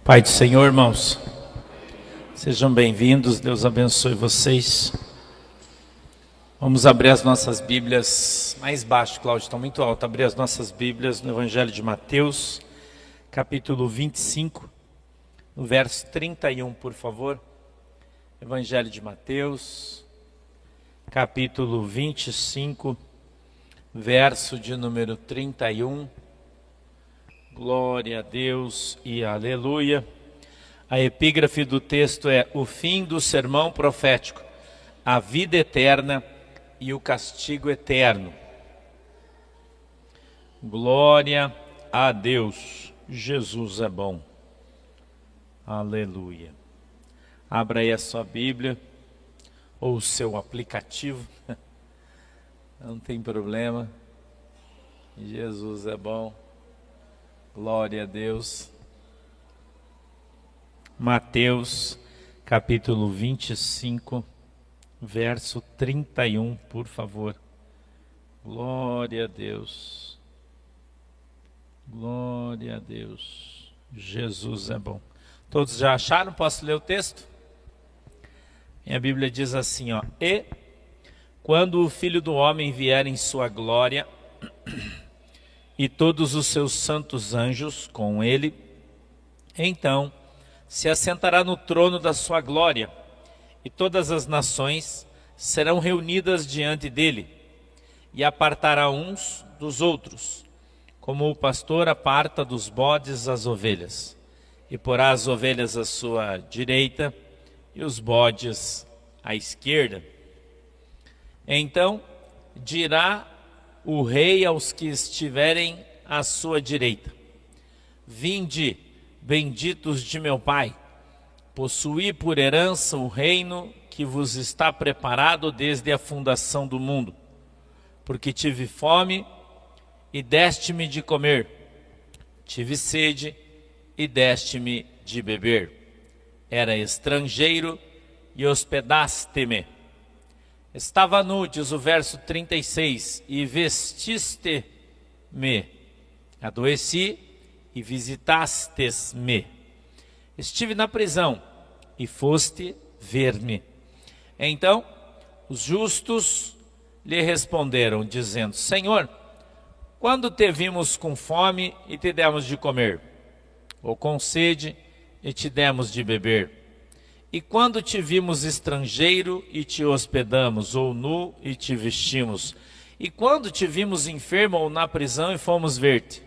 Pai do Senhor, irmãos, sejam bem-vindos, Deus abençoe vocês. Vamos abrir as nossas Bíblias, mais baixo, Cláudio, está muito alto, abrir as nossas Bíblias no Evangelho de Mateus, capítulo 25, no verso 31, por favor. Evangelho de Mateus, capítulo 25, verso de número 31. Glória a Deus e aleluia. A epígrafe do texto é: o fim do sermão profético, a vida eterna e o castigo eterno. Glória a Deus, Jesus é bom. Aleluia. Abra aí a sua Bíblia ou o seu aplicativo, não tem problema. Jesus é bom. Glória a Deus. Mateus, capítulo 25, verso 31, por favor. Glória a Deus. Glória a Deus. Jesus é bom. Todos já acharam? Posso ler o texto? Minha Bíblia diz assim, ó: e quando o Filho do Homem vier em sua glória e todos os seus santos anjos com ele, então se assentará no trono da sua glória, e todas as nações serão reunidas diante dele, e apartará uns dos outros, como o pastor aparta dos bodes as ovelhas, e porá as ovelhas à sua direita e os bodes à esquerda. Então dirá o rei aos que estiverem à sua direita: vinde, benditos de meu Pai, possuí por herança o reino que vos está preparado desde a fundação do mundo. Porque tive fome e deste-me de comer, tive sede e deste-me de beber, era estrangeiro e hospedaste-me. Estava nu, diz o verso 36, e vestiste-me. Adoeci e visitastes-me. Estive na prisão e foste ver-me. Então os justos lhe responderam, dizendo: Senhor, quando te vimos com fome e te demos de comer, ou com sede e te demos de beber? E quando te vimos estrangeiro e te hospedamos, ou nu e te vestimos? E quando te vimos enfermo ou na prisão e fomos ver-te?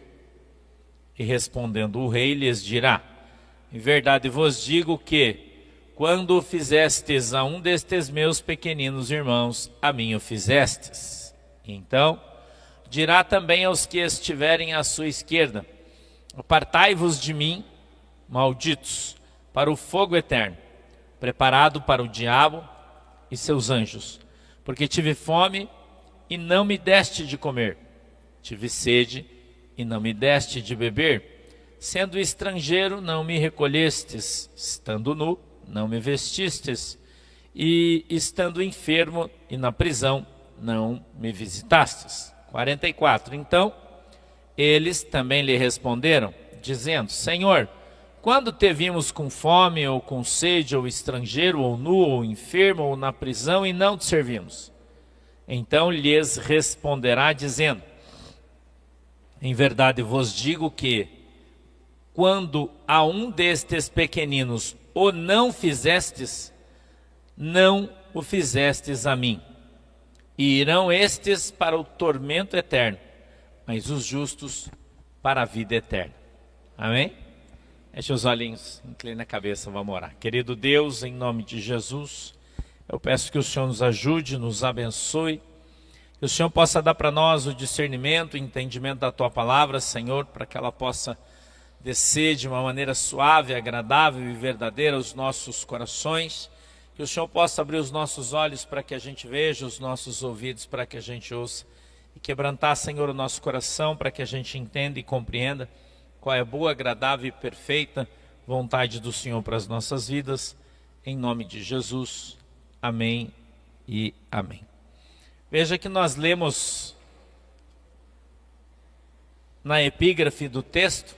E respondendo o rei lhes dirá: em verdade vos digo que, quando o fizestes a um destes meus pequeninos irmãos, a mim o fizestes. Então dirá também aos que estiverem à sua esquerda: apartai-vos de mim, malditos, para o fogo eterno, preparado para o diabo e seus anjos. Porque tive fome e não me deste de comer, tive sede e não me deste de beber, sendo estrangeiro não me recolhestes, estando nu não me vestistes, e estando enfermo e na prisão não me visitastes. 44. Então eles também lhe responderam, dizendo: Senhor, quando te vimos com fome, ou com sede, ou estrangeiro, ou nu, ou enfermo, ou na prisão, e não te servimos? Então lhes responderá, dizendo: em verdade vos digo que, quando a um destes pequeninos o não fizestes, não o fizestes a mim. E irão estes para o tormento eterno, mas os justos para a vida eterna. Amém? Feche os olhinhos, incline a cabeça, vamos orar. Querido Deus, em nome de Jesus, eu peço que o Senhor nos ajude, nos abençoe, que o Senhor possa dar para nós o discernimento, o entendimento da Tua palavra, Senhor, para que ela possa descer de uma maneira suave, agradável e verdadeira aos nossos corações, que o Senhor possa abrir os nossos olhos para que a gente veja, os nossos ouvidos para que a gente ouça, e quebrantar, Senhor, o nosso coração para que a gente entenda e compreenda qual é a boa, agradável e perfeita vontade do Senhor para as nossas vidas, em nome de Jesus. Amém e amém. Veja que nós lemos na epígrafe do texto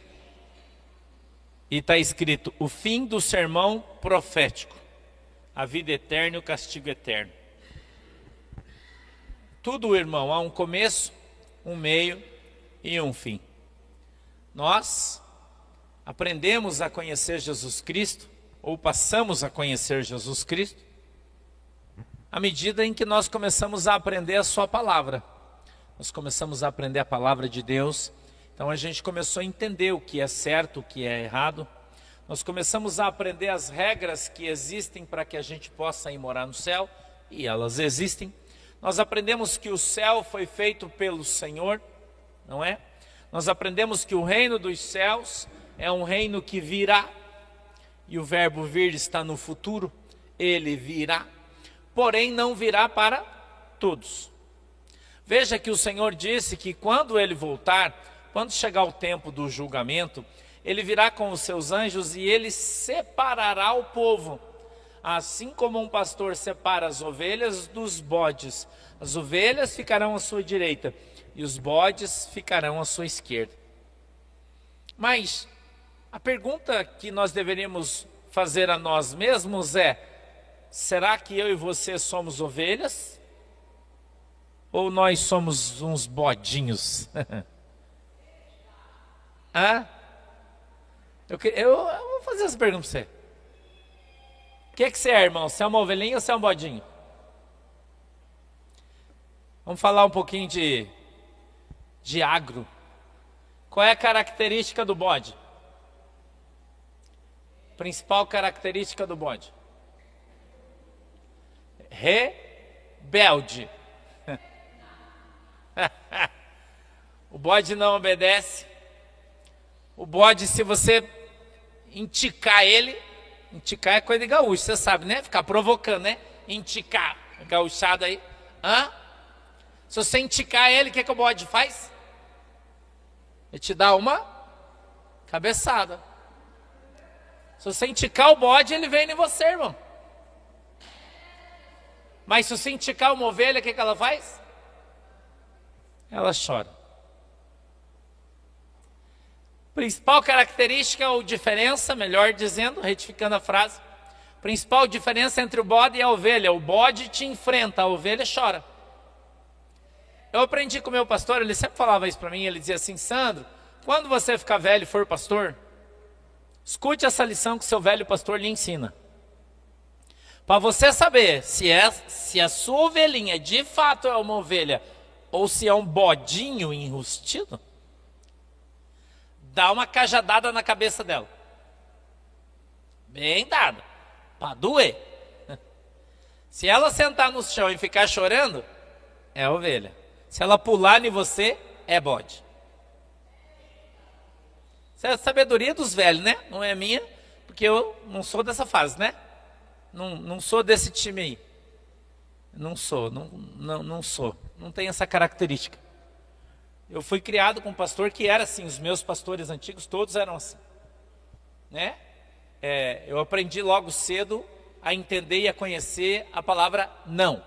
E está escrito: o fim do sermão profético, a vida eterna e o castigo eterno. Tudo, irmão, há um começo, um meio e um fim. Nós aprendemos a conhecer Jesus Cristo, ou passamos a conhecer Jesus Cristo, à medida em que nós começamos a aprender a sua palavra. Nós começamos a aprender a palavra de Deus, então a gente começou a entender o que é certo, o que é errado. Nós começamos a aprender as regras que existem para que a gente possa ir morar no céu, e elas existem. Nós aprendemos que o céu foi feito pelo Senhor, não é? Nós aprendemos que o reino dos céus é um reino que virá, e o verbo vir está no futuro, ele virá, porém não virá para todos. Veja que o Senhor disse que quando ele voltar, quando chegar o tempo do julgamento, ele virá com os seus anjos e ele separará o povo. Assim como um pastor separa as ovelhas dos bodes, as ovelhas ficarão à sua direita e os bodes ficarão à sua esquerda. Mas a pergunta que nós deveríamos fazer a nós mesmos é: será que eu e você somos ovelhas? Ou nós somos uns bodinhos? Hã? Eu vou fazer essa pergunta para você. O que você é, irmão? Você é uma ovelhinha ou você é um bodinho? Vamos falar um pouquinho de agro. Qual é a característica do bode? Principal característica do bode: rebelde. O bode não obedece. O bode, se você enticar ele, enticar é coisa de gaúcho, você sabe, né? Ficar provocando, né? Enticar, gaúchado aí. Hã? Se você enticar ele, o que o bode faz? Ele te dá uma cabeçada. Se você enticar o bode, ele vem em você, irmão. Mas se você enticar uma ovelha, o que ela faz? Ela chora. Principal característica ou diferença, melhor dizendo, retificando a frase, principal diferença entre o bode e a ovelha: o bode te enfrenta, a ovelha chora. Eu aprendi com o meu pastor, ele sempre falava isso para mim, ele dizia assim: Sandro, quando você ficar velho e for pastor, escute essa lição que seu velho pastor lhe ensina. Para você saber se a sua ovelhinha de fato é uma ovelha ou se é um bodinho enrustido, dá uma cajadada na cabeça dela. Bem dada, para doer. Se ela sentar no chão e ficar chorando, é ovelha. Se ela pular em você, é bode. Isso é a sabedoria dos velhos, né? Não é minha, porque eu não sou dessa fase, né? Não sou desse time aí. Não sou. Não tenho essa característica. Eu fui criado com um pastor que era assim. Os meus pastores antigos todos eram assim, né? Eu aprendi logo cedo a entender e a conhecer a palavra não.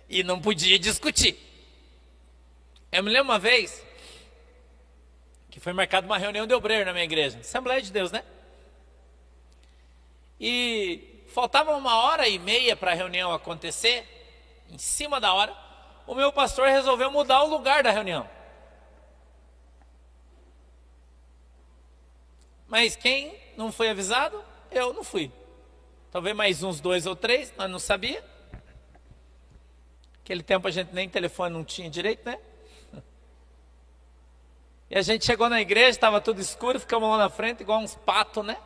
E não podia discutir. Eu me lembro uma vez que foi marcada uma reunião de obreiro na minha igreja, Assembleia de Deus, né? E faltava 1h30 para a reunião acontecer. Em cima da hora, o meu pastor resolveu mudar o lugar da reunião. Mas quem não foi avisado? Eu não fui. Talvez mais uns 2 ou 3, nós não sabia. Naquele tempo a gente nem telefone não tinha direito, né? E a gente chegou na igreja, estava tudo escuro, ficamos lá na frente igual uns patos, né?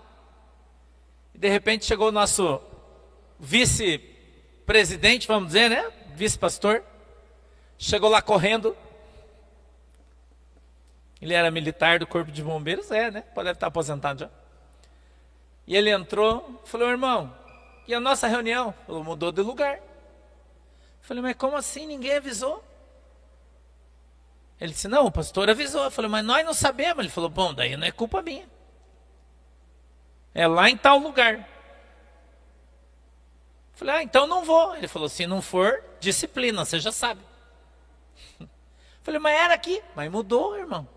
E de repente chegou o nosso vice-presidente, vamos dizer, né? Vice-pastor. Chegou lá correndo. Ele era militar do Corpo de Bombeiros, né? Pode estar aposentado já. E ele entrou, falou: irmão, e a nossa reunião? Falou: mudou de lugar. Falei: mas como assim? Ninguém avisou. Ele disse: não, o pastor avisou. Eu falei: mas nós não sabemos. Ele falou: bom, daí não é culpa minha. É lá em tal lugar. Falei: então não vou. Ele falou: se não for, disciplina, você já sabe. Falei: mas era aqui. Mas mudou, irmão.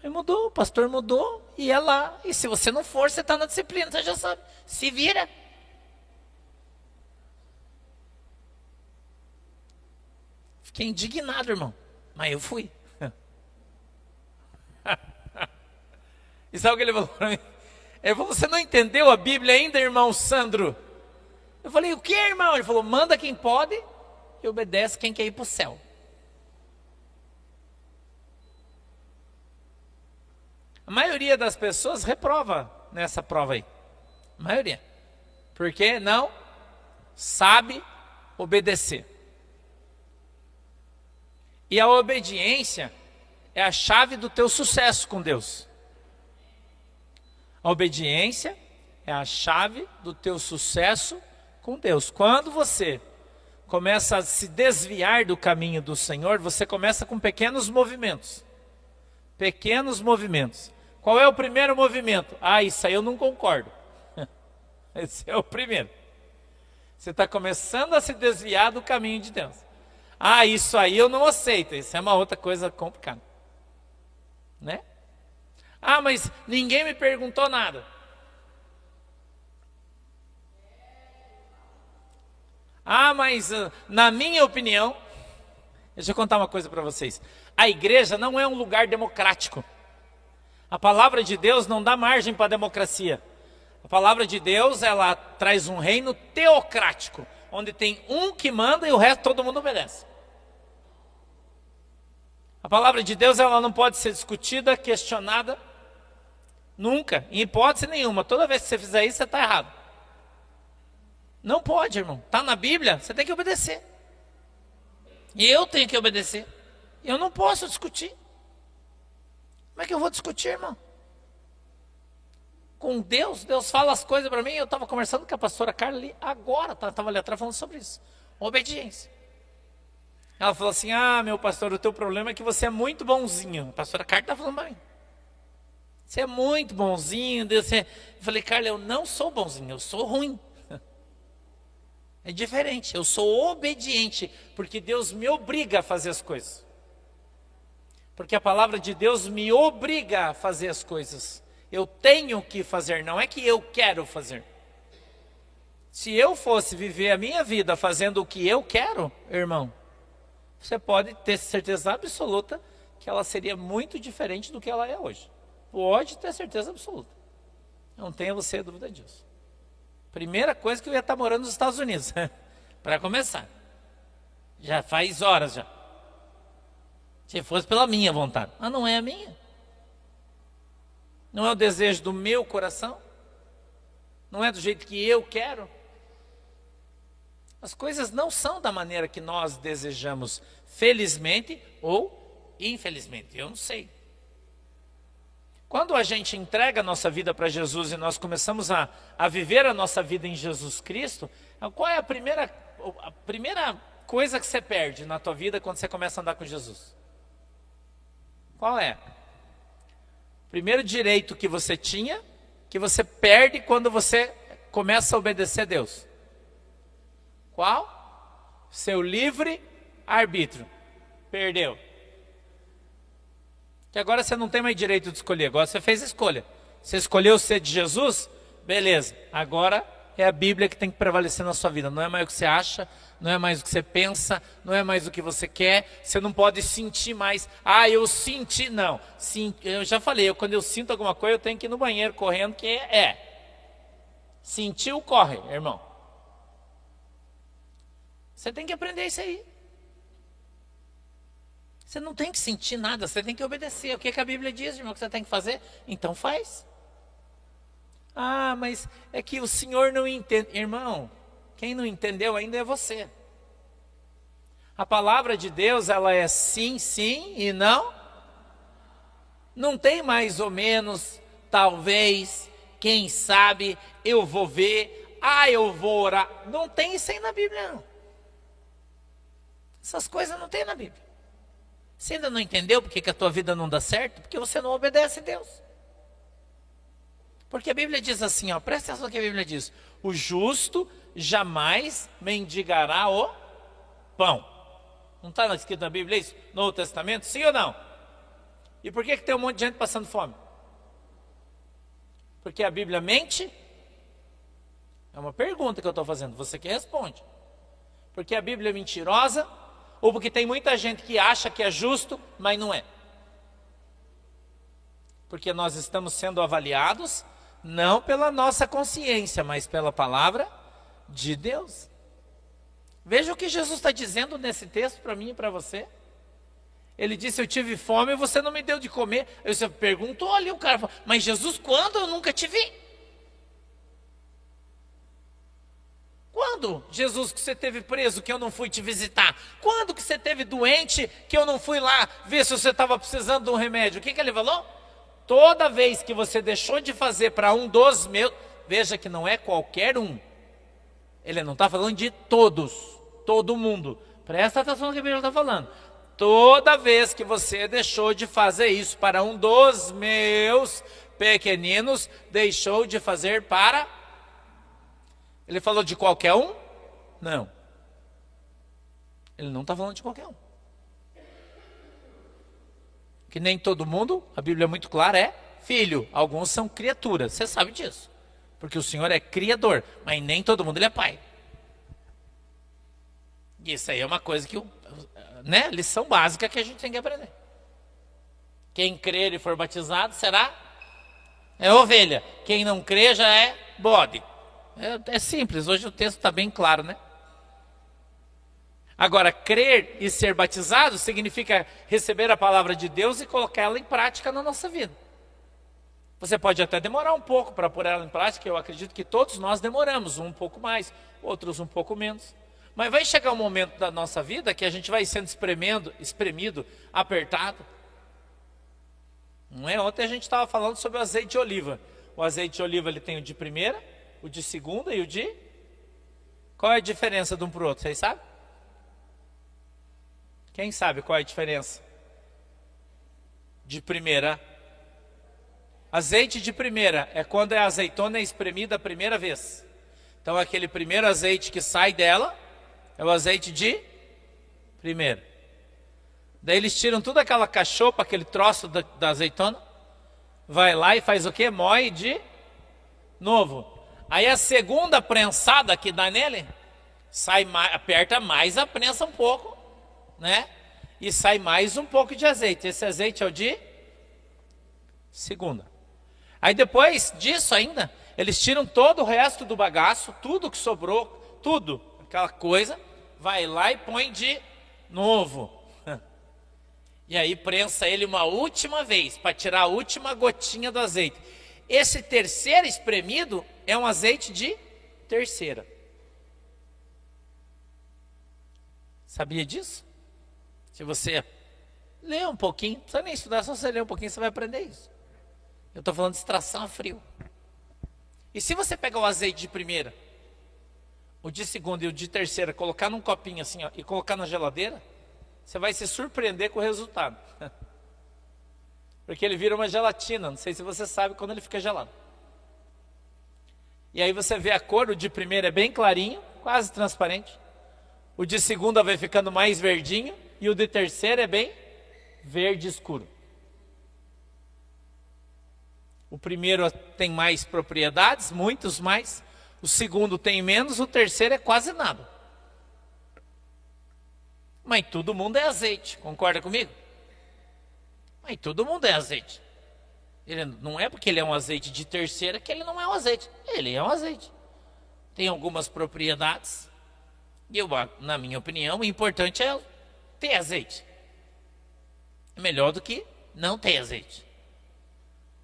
E mudou, o pastor mudou, e é lá. E se você não for, você está na disciplina, você já sabe. Se vira. Fiquei indignado, irmão. Mas eu fui. E sabe o que ele falou para mim? Ele falou, você não entendeu a Bíblia ainda, irmão Sandro? Eu falei, o que, irmão? Ele falou, manda quem pode e obedece quem quer ir para o céu. A maioria das pessoas reprova nessa prova aí. A maioria. Porque não sabe obedecer. E a obediência é a chave do teu sucesso com Deus. A obediência é a chave do teu sucesso com Deus. Quando você começa a se desviar do caminho do Senhor, você começa com pequenos movimentos. Pequenos movimentos. Qual é o primeiro movimento? Ah, isso aí eu não concordo. Esse é o primeiro. Você está começando a se desviar do caminho de Deus. Ah, isso aí eu não aceito. Isso é uma outra coisa complicada. Né? Ah, mas ninguém me perguntou nada. Ah, mas na minha opinião, deixa eu contar uma coisa para vocês. A igreja não é um lugar democrático. A palavra de Deus não dá margem para a democracia. A palavra de Deus, ela traz um reino teocrático, onde tem um que manda e o resto todo mundo obedece. A palavra de Deus, ela não pode ser discutida, questionada, nunca, em hipótese nenhuma. Toda vez que você fizer isso, você está errado. Não pode, irmão. Está na Bíblia, você tem que obedecer. E eu tenho que obedecer. Eu não posso discutir. Como é que eu vou discutir, irmão? Com Deus, Deus fala as coisas para mim. Eu estava conversando com a pastora Carla ali agora, estava ali atrás falando sobre isso. Obediência. Ela falou assim, ah, meu pastor, o teu problema é que você é muito bonzinho. A pastora Carla está falando para mim. Você é muito bonzinho. Deus, Eu falei, Carla, eu não sou bonzinho, eu sou ruim. É diferente, eu sou obediente, porque Deus me obriga a fazer as coisas. Porque a palavra de Deus me obriga a fazer as coisas. Eu tenho que fazer, não é que eu quero fazer. Se eu fosse viver a minha vida fazendo o que eu quero, irmão, você pode ter certeza absoluta que ela seria muito diferente do que ela é hoje. Pode ter certeza absoluta. Não tenha você dúvida disso. Primeira coisa que eu ia estar morando nos Estados Unidos, para começar. Já faz horas já. Se fosse pela minha vontade. Mas não é a minha. Não é o desejo do meu coração. Não é do jeito que eu quero. As coisas não são da maneira que nós desejamos, felizmente ou infelizmente, eu não sei. Quando a gente entrega a nossa vida para Jesus e nós começamos a viver a nossa vida em Jesus Cristo, qual é a primeira coisa que você perde na tua vida quando você começa a andar com Jesus? Qual é? O primeiro direito que você tinha, que você perde quando você começa a obedecer a Deus. Qual? Seu livre arbítrio. Perdeu. Que agora você não tem mais direito de escolher, agora você fez a escolha. Você escolheu ser de Jesus? Beleza, agora é a Bíblia que tem que prevalecer na sua vida. Não é mais o que você acha, não é mais o que você pensa, não é mais o que você quer. Você não pode sentir mais. Ah, eu senti, não. Sim, eu já falei, quando eu sinto alguma coisa, eu tenho que ir no banheiro correndo, que sentiu, corre, irmão. Você tem que aprender isso aí. Você não tem que sentir nada, você tem que obedecer. O que a Bíblia diz, irmão, que você tem que fazer? Então faz. Ah, mas é que o Senhor não entende. Irmão, quem não entendeu ainda é você. A palavra de Deus, ela é sim, sim e não. Não tem mais ou menos, talvez, quem sabe, eu vou ver, eu vou orar. Não tem isso aí na Bíblia, não. Essas coisas não tem na Bíblia. Você ainda não entendeu porque que a tua vida não dá certo? Porque você não obedece a Deus. Porque a Bíblia diz assim, presta atenção no que a Bíblia diz. O justo jamais mendigará o pão. Não está escrito na Bíblia isso? No Novo Testamento? Sim ou não? E por que tem um monte de gente passando fome? Porque a Bíblia mente? É uma pergunta que eu estou fazendo, você que responde. Porque a Bíblia é mentirosa? Ou porque tem muita gente que acha que é justo, mas não é? Porque nós estamos sendo avaliados não pela nossa consciência, mas pela palavra de Deus. Veja o que Jesus está dizendo nesse texto para mim e para você. Ele disse, eu tive fome e você não me deu de comer. Aí você perguntou ali, o cara falou, mas Jesus, quando? Eu nunca te vi. Quando, Jesus, que você esteve preso, que eu não fui te visitar? Quando que você esteve doente, que eu não fui lá ver se você estava precisando de um remédio? O que ele falou? Toda vez que você deixou de fazer para um dos meus, veja que não é qualquer um. Ele não está falando de todos, todo mundo. Presta atenção no que a Bíblia está falando. Toda vez que você deixou de fazer isso para um dos meus pequeninos, deixou de fazer para... Ele falou de qualquer um? Não. Ele não está falando de qualquer um. Que nem todo mundo, a Bíblia é muito clara, é filho. Alguns são criaturas, você sabe disso. Porque o Senhor é criador, mas nem todo mundo ele é pai. E isso aí é uma coisa que, né, lição básica que a gente tem que aprender. Quem crer e for batizado será ovelha. Quem não crer já é bode. É simples, hoje o texto está bem claro, né? Agora, crer e ser batizado significa receber a palavra de Deus e colocá-la em prática na nossa vida. Você pode até demorar um pouco para pôr ela em prática, eu acredito que todos nós demoramos, um pouco mais, outros um pouco menos. Mas vai chegar um momento da nossa vida que a gente vai sendo espremido, apertado. Não é? Ontem a gente estava falando sobre o azeite de oliva. O azeite de oliva ele tem o de primeira, o de segunda e o de... Qual é a diferença de um para o outro, vocês sabem? Quem sabe qual é a diferença? De primeira. Azeite de primeira é quando a azeitona é espremida a primeira vez. Então aquele primeiro azeite que sai dela é o azeite de primeira. Daí eles tiram toda aquela cachopa, aquele troço da azeitona, vai lá e faz o quê? Moe de novo. Aí a segunda prensada que dá nele, aperta mais a prensa um pouco, né? E sai mais um pouco de azeite. Esse azeite é o de segunda. Aí depois disso ainda, eles tiram todo o resto do bagaço, tudo que sobrou, tudo, aquela coisa, vai lá e põe de novo. E aí prensa ele uma última vez, para tirar a última gotinha do azeite. Esse terceiro espremido é um azeite de terceira. Sabia disso? Se você ler um pouquinho, não precisa nem estudar, só você ler um pouquinho, você vai aprender isso. Eu estou falando de extração a frio. E se você pegar o azeite de primeira, o de segunda e o de terceira, colocar num copinho assim, ó, e colocar na geladeira, você vai se surpreender com o resultado. Porque ele vira uma gelatina, não sei se você sabe quando ele fica gelado. E aí você vê a cor, o de primeira é bem clarinho, quase transparente. O de segunda vai ficando mais verdinho e o de terceira é bem verde escuro. O primeiro tem mais propriedades, muitos mais. O segundo tem menos, o terceiro é quase nada. Mas todo mundo é azeite, concorda comigo? Mas todo mundo é azeite. Ele não é porque ele é um azeite de terceira que ele não é um azeite. Ele é um azeite. Tem algumas propriedades. E na minha opinião, o importante é ter azeite. É melhor do que não ter azeite.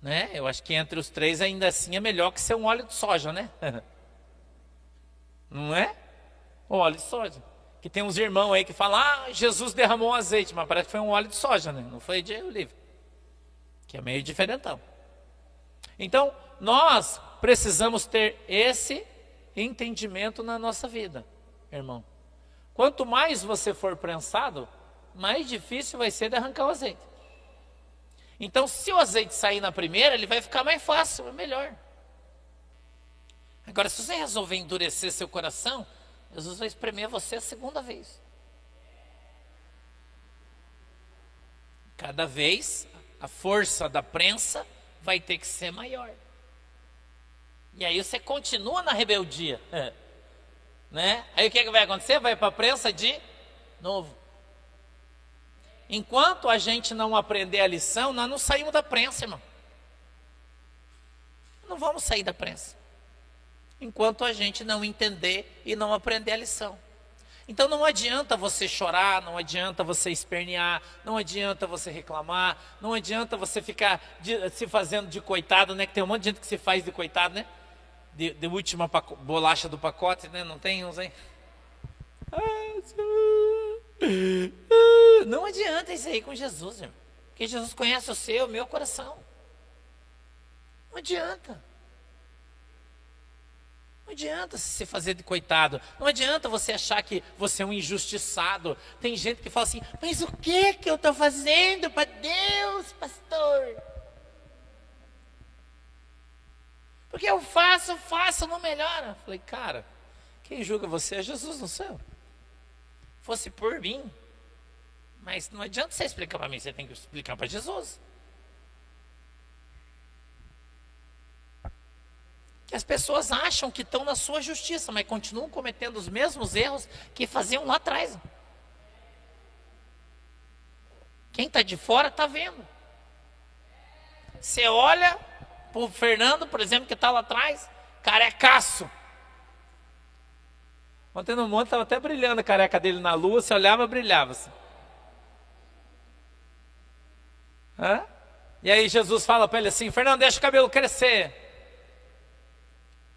Né? Eu acho que entre os três ainda assim é melhor que ser um óleo de soja, né? Não é? O óleo de soja. Que tem uns irmãos aí que falam, Jesus derramou um azeite, mas parece que foi um óleo de soja, né? Não foi de oliva. Que é meio diferentão. Então, nós precisamos ter esse entendimento na nossa vida, irmão. Quanto mais você for prensado, mais difícil vai ser de arrancar o azeite. Então, se o azeite sair na primeira, ele vai ficar mais fácil, é melhor. Agora, se você resolver endurecer seu coração, Jesus vai espremer você a segunda vez. Cada vez, a força da prensa vai ter que ser maior. E aí você continua na rebeldia, né? Aí o que vai acontecer? Vai para a prensa de novo. Enquanto a gente não aprender a lição, nós não saímos da prensa, irmão. Não vamos sair da prensa enquanto a gente não entender e não aprender a lição. Então não adianta você chorar, não adianta você espernear, não adianta você reclamar, não adianta você ficar se fazendo de coitado, né? Que tem um monte de gente que se faz de coitado, né? De última bolacha do pacote, né? Não tem uns aí? Não adianta isso aí com Jesus, irmão. Porque Jesus conhece o seu, o meu coração. Não adianta. Não adianta se fazer de coitado. Não adianta você achar que você é um injustiçado. Tem gente que fala assim, mas o que eu estou fazendo para Deus, pastor? Porque eu faço, não melhora. Eu falei, cara, quem julga você é Jesus no céu. Fosse por mim. Mas não adianta você explicar para mim, você tem que explicar para Jesus. Que as pessoas acham que estão na sua justiça, mas continuam cometendo os mesmos erros que faziam lá atrás. Quem está de fora está vendo. Você olha para o Fernando, por exemplo, que está lá atrás, carecaço. Ontem no monte estava até brilhando a careca dele na lua, você olhava, brilhava assim. E aí Jesus fala para ele assim, Fernando, deixa o cabelo crescer.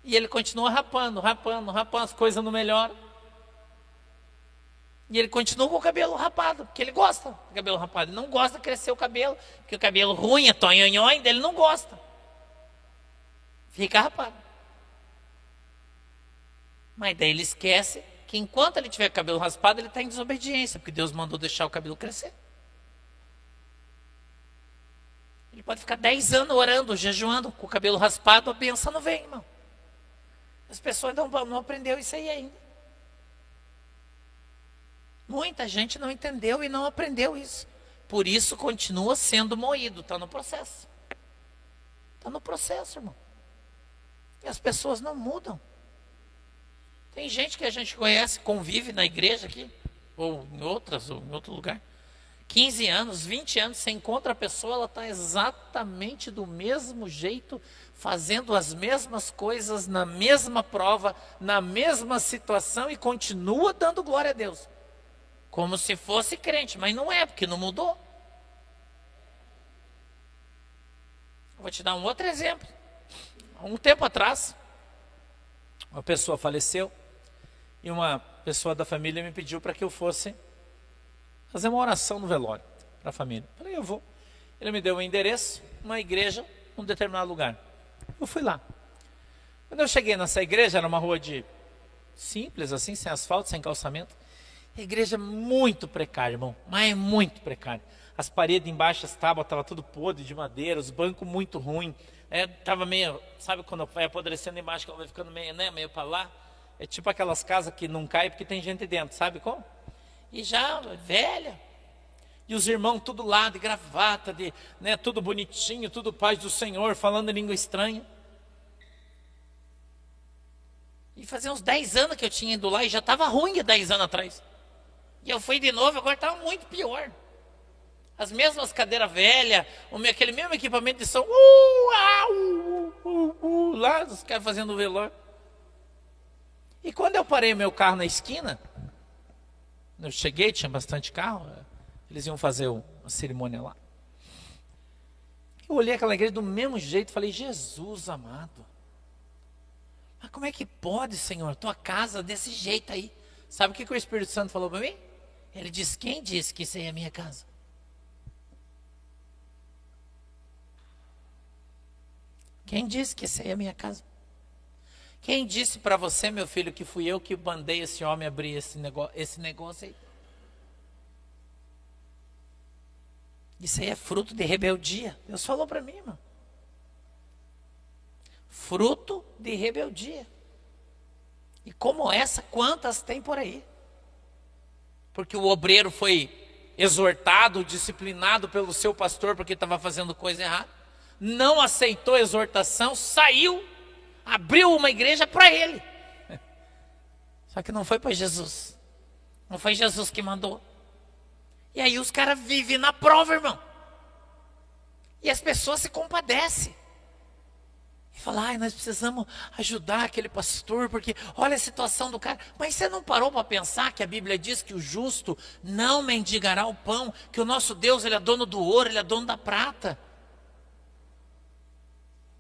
E ele continua rapando, as coisas não melhoram. E ele continua com o cabelo rapado, porque ele gosta do cabelo rapado. Ele não gosta de crescer o cabelo, porque o cabelo ruim, tonhonhon, dele não gosta. Fica rapado. Mas daí ele esquece que enquanto ele tiver cabelo raspado, ele está em desobediência, porque Deus mandou deixar o cabelo crescer. Ele pode ficar 10 anos orando, jejuando, com o cabelo raspado, a bênção não vem, irmão. As pessoas não aprenderam isso aí ainda. Muita gente não entendeu e não aprendeu isso. Por isso continua sendo moído, está no processo. Está no processo, irmão. E as pessoas não mudam. Tem gente que a gente conhece, convive na igreja aqui, ou em outro lugar. 15 anos, 20 anos, você encontra a pessoa, ela está exatamente do mesmo jeito, fazendo as mesmas coisas, na mesma prova, na mesma situação e continua dando glória a Deus. Como se fosse crente, mas não é, porque não mudou. Vou te dar um outro exemplo. Há um tempo atrás, uma pessoa faleceu e uma pessoa da família me pediu para que eu fosse fazer uma oração no velório para a família. Eu falei, eu vou. Ele me deu um endereço, uma igreja, num determinado lugar. Eu fui lá. Quando eu cheguei nessa igreja, era uma rua simples, assim, sem asfalto, sem calçamento. A igreja muito precária, irmão, mas muito precária. As paredes embaixo, as tábuas, estavam tudo podre de madeira, os bancos muito ruins. Tava meio, sabe quando vai apodrecendo embaixo, que ela vai ficando meio para lá? É tipo aquelas casas que não caem porque tem gente dentro, sabe como? E já velha. E os irmãos tudo lá, de gravata, tudo bonitinho, tudo paz do Senhor, falando em língua estranha. E fazia uns 10 anos que eu tinha ido lá e já estava ruim há 10 anos atrás. E eu fui de novo, agora estava muito pior. As mesmas cadeiras velhas, aquele mesmo equipamento de som. Lá, os caras fazendo o velório. E quando eu parei meu carro na esquina, eu cheguei, tinha bastante carro, eles iam fazer uma cerimônia lá. Eu olhei aquela igreja do mesmo jeito e falei, Jesus amado, mas como é que pode, Senhor, tua casa desse jeito aí? Sabe o que o Espírito Santo falou para mim? Ele disse, quem disse que isso aí é a minha casa? Quem disse que isso aí é a minha casa? Quem disse para você, meu filho, que fui eu que mandei esse homem abrir esse negócio aí? Isso aí é fruto de rebeldia. Deus falou para mim, irmão. Fruto de rebeldia. E como essa, quantas tem por aí? Porque o obreiro foi exortado, disciplinado pelo seu pastor porque estava fazendo coisa errada. Não aceitou a exortação, saiu, abriu uma igreja para ele. Só que não foi para Jesus. Não foi Jesus que mandou. E aí os caras vivem na prova, irmão. E as pessoas se compadecem. E falam, ai, nós precisamos ajudar aquele pastor, porque olha a situação do cara. Mas você não parou para pensar que a Bíblia diz que o justo não mendigará o pão, que o nosso Deus, ele é dono do ouro, ele é dono da prata.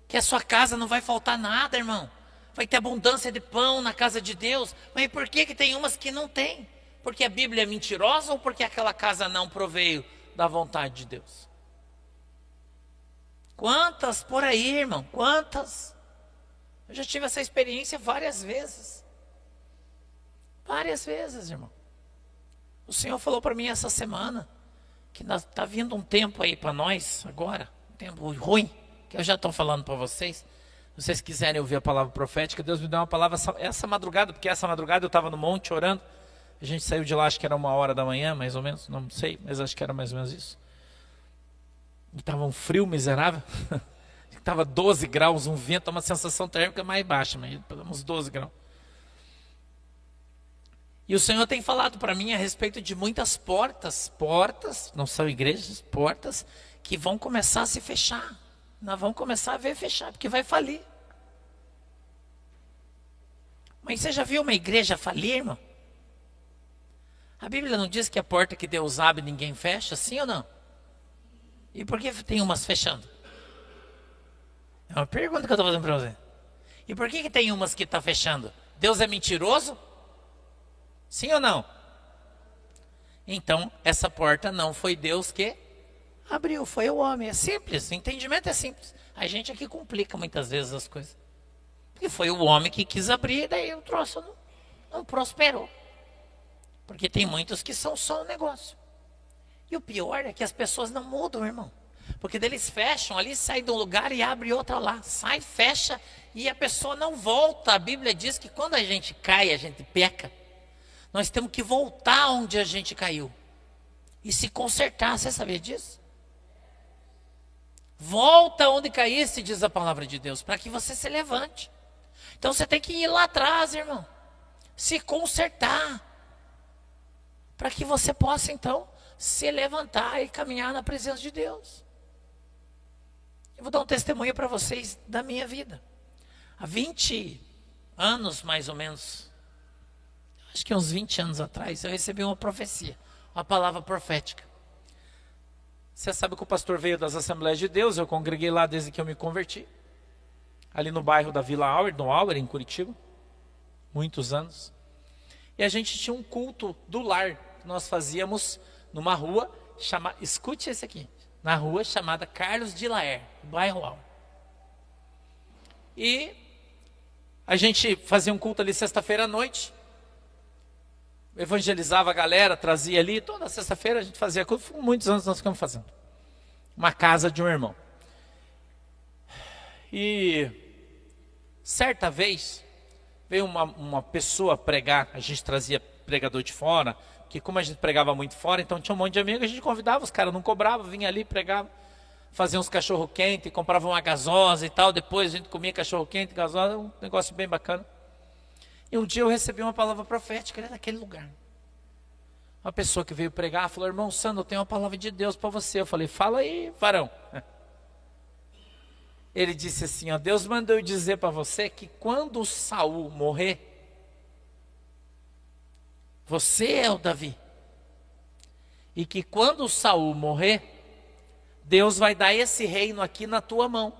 Que a sua casa não vai faltar nada, irmão. Vai ter abundância de pão na casa de Deus. Mas por que tem umas que não tem? Porque a Bíblia é mentirosa ou porque aquela casa não proveio da vontade de Deus? Quantas por aí, irmão? Quantas? Eu já tive essa experiência várias vezes. Várias vezes, irmão. O Senhor falou para mim essa semana que está vindo um tempo aí para nós agora, um tempo ruim, que eu já estou falando para vocês. Se vocês quiserem ouvir a palavra profética, Deus me deu uma palavra essa madrugada, porque essa madrugada eu estava no monte orando. A gente saiu de lá, acho que era 1h da manhã, mais ou menos, não sei, mas acho que era mais ou menos isso. E estava um frio miserável. Estava 12 graus, um vento, uma sensação térmica mais baixa, mas uns 12 graus. E o Senhor tem falado para mim a respeito de muitas portas, não são igrejas, portas, que vão começar a se fechar. Nós vamos começar a ver fechar, porque vai falir. Mas você já viu uma igreja falir, irmão? A Bíblia não diz que a porta que Deus abre ninguém fecha, sim ou não? E por que tem umas fechando? É uma pergunta que eu estou fazendo para você. E por que tem umas que estão fechando? Deus é mentiroso? Sim ou não? Então, essa porta não foi Deus que abriu, foi o homem. É simples, o entendimento é simples. A gente aqui complica muitas vezes as coisas. Porque foi o homem que quis abrir, e daí o troço não prosperou. Porque tem muitos que são só um negócio. E o pior é que as pessoas não mudam, irmão. Porque eles fecham ali, saem de um lugar e abre outra lá. Sai, fecha e a pessoa não volta. A Bíblia diz que quando a gente cai, a gente peca. Nós temos que voltar onde a gente caiu. E se consertar, você sabia disso? Volta onde caísse, diz a palavra de Deus, para que você se levante. Então você tem que ir lá atrás, irmão. Se consertar. Para que você possa, então, se levantar e caminhar na presença de Deus. Eu vou dar um testemunho para vocês da minha vida. Há 20 anos, mais ou menos, acho que uns 20 anos atrás, eu recebi uma profecia, uma palavra profética. Você sabe que o pastor veio das Assembleias de Deus, eu congreguei lá desde que eu me converti. Ali no bairro da Vila Auer, no Auer, em Curitiba. Muitos anos. E a gente tinha um culto do lar, que nós fazíamos numa rua, escute esse aqui, na rua chamada Carlos de Laer, bairro Auer. E a gente fazia um culto ali sexta-feira à noite, evangelizava a galera, trazia ali, toda sexta-feira a gente fazia culto, por muitos anos nós ficamos fazendo. Uma casa de um irmão. E certa vez veio uma pessoa pregar, a gente trazia pregador de fora, que como a gente pregava muito fora, então tinha um monte de amigos, a gente convidava, os caras não cobravam, vinha ali, pregava, fazia uns cachorro-quente, comprava uma gasosa e tal, depois a gente comia cachorro-quente, gasosa, um negócio bem bacana. E um dia eu recebi uma palavra profética ali naquele lugar. Uma pessoa que veio pregar, falou, irmão Sandro, eu tenho uma palavra de Deus para você. Eu falei, fala aí, varão. Ele disse assim, ó, Deus mandou eu dizer para você que quando Saul morrer, você é o Davi. E que quando Saul morrer, Deus vai dar esse reino aqui na tua mão.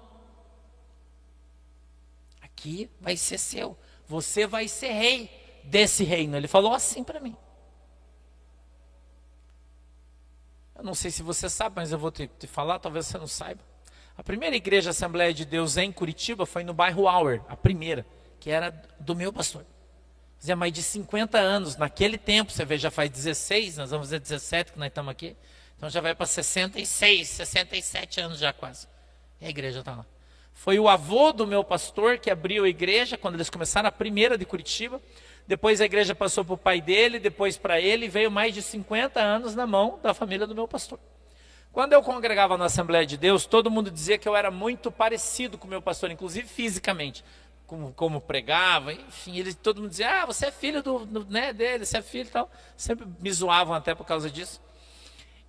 Aqui vai ser seu. Você vai ser rei desse reino. Ele falou assim para mim. Eu não sei se você sabe, mas eu vou te falar, talvez você não saiba. A primeira igreja Assembleia de Deus em Curitiba foi no bairro Auer, a primeira, que era do meu pastor. Fazia mais de 50 anos, naquele tempo, você vê, já faz 16, nós vamos fazer 17 que nós estamos aqui. Então já vai para 66, 67 anos já quase. E a igreja está lá. Foi o avô do meu pastor que abriu a igreja, quando eles começaram a primeira de Curitiba. Depois a igreja passou para o pai dele, depois para ele, e veio mais de 50 anos na mão da família do meu pastor. Quando eu congregava na Assembleia de Deus, todo mundo dizia que eu era muito parecido com o meu pastor, inclusive fisicamente, como pregava, enfim, todo mundo dizia, você é filho dele, você é filho e tal. Sempre me zoavam até por causa disso.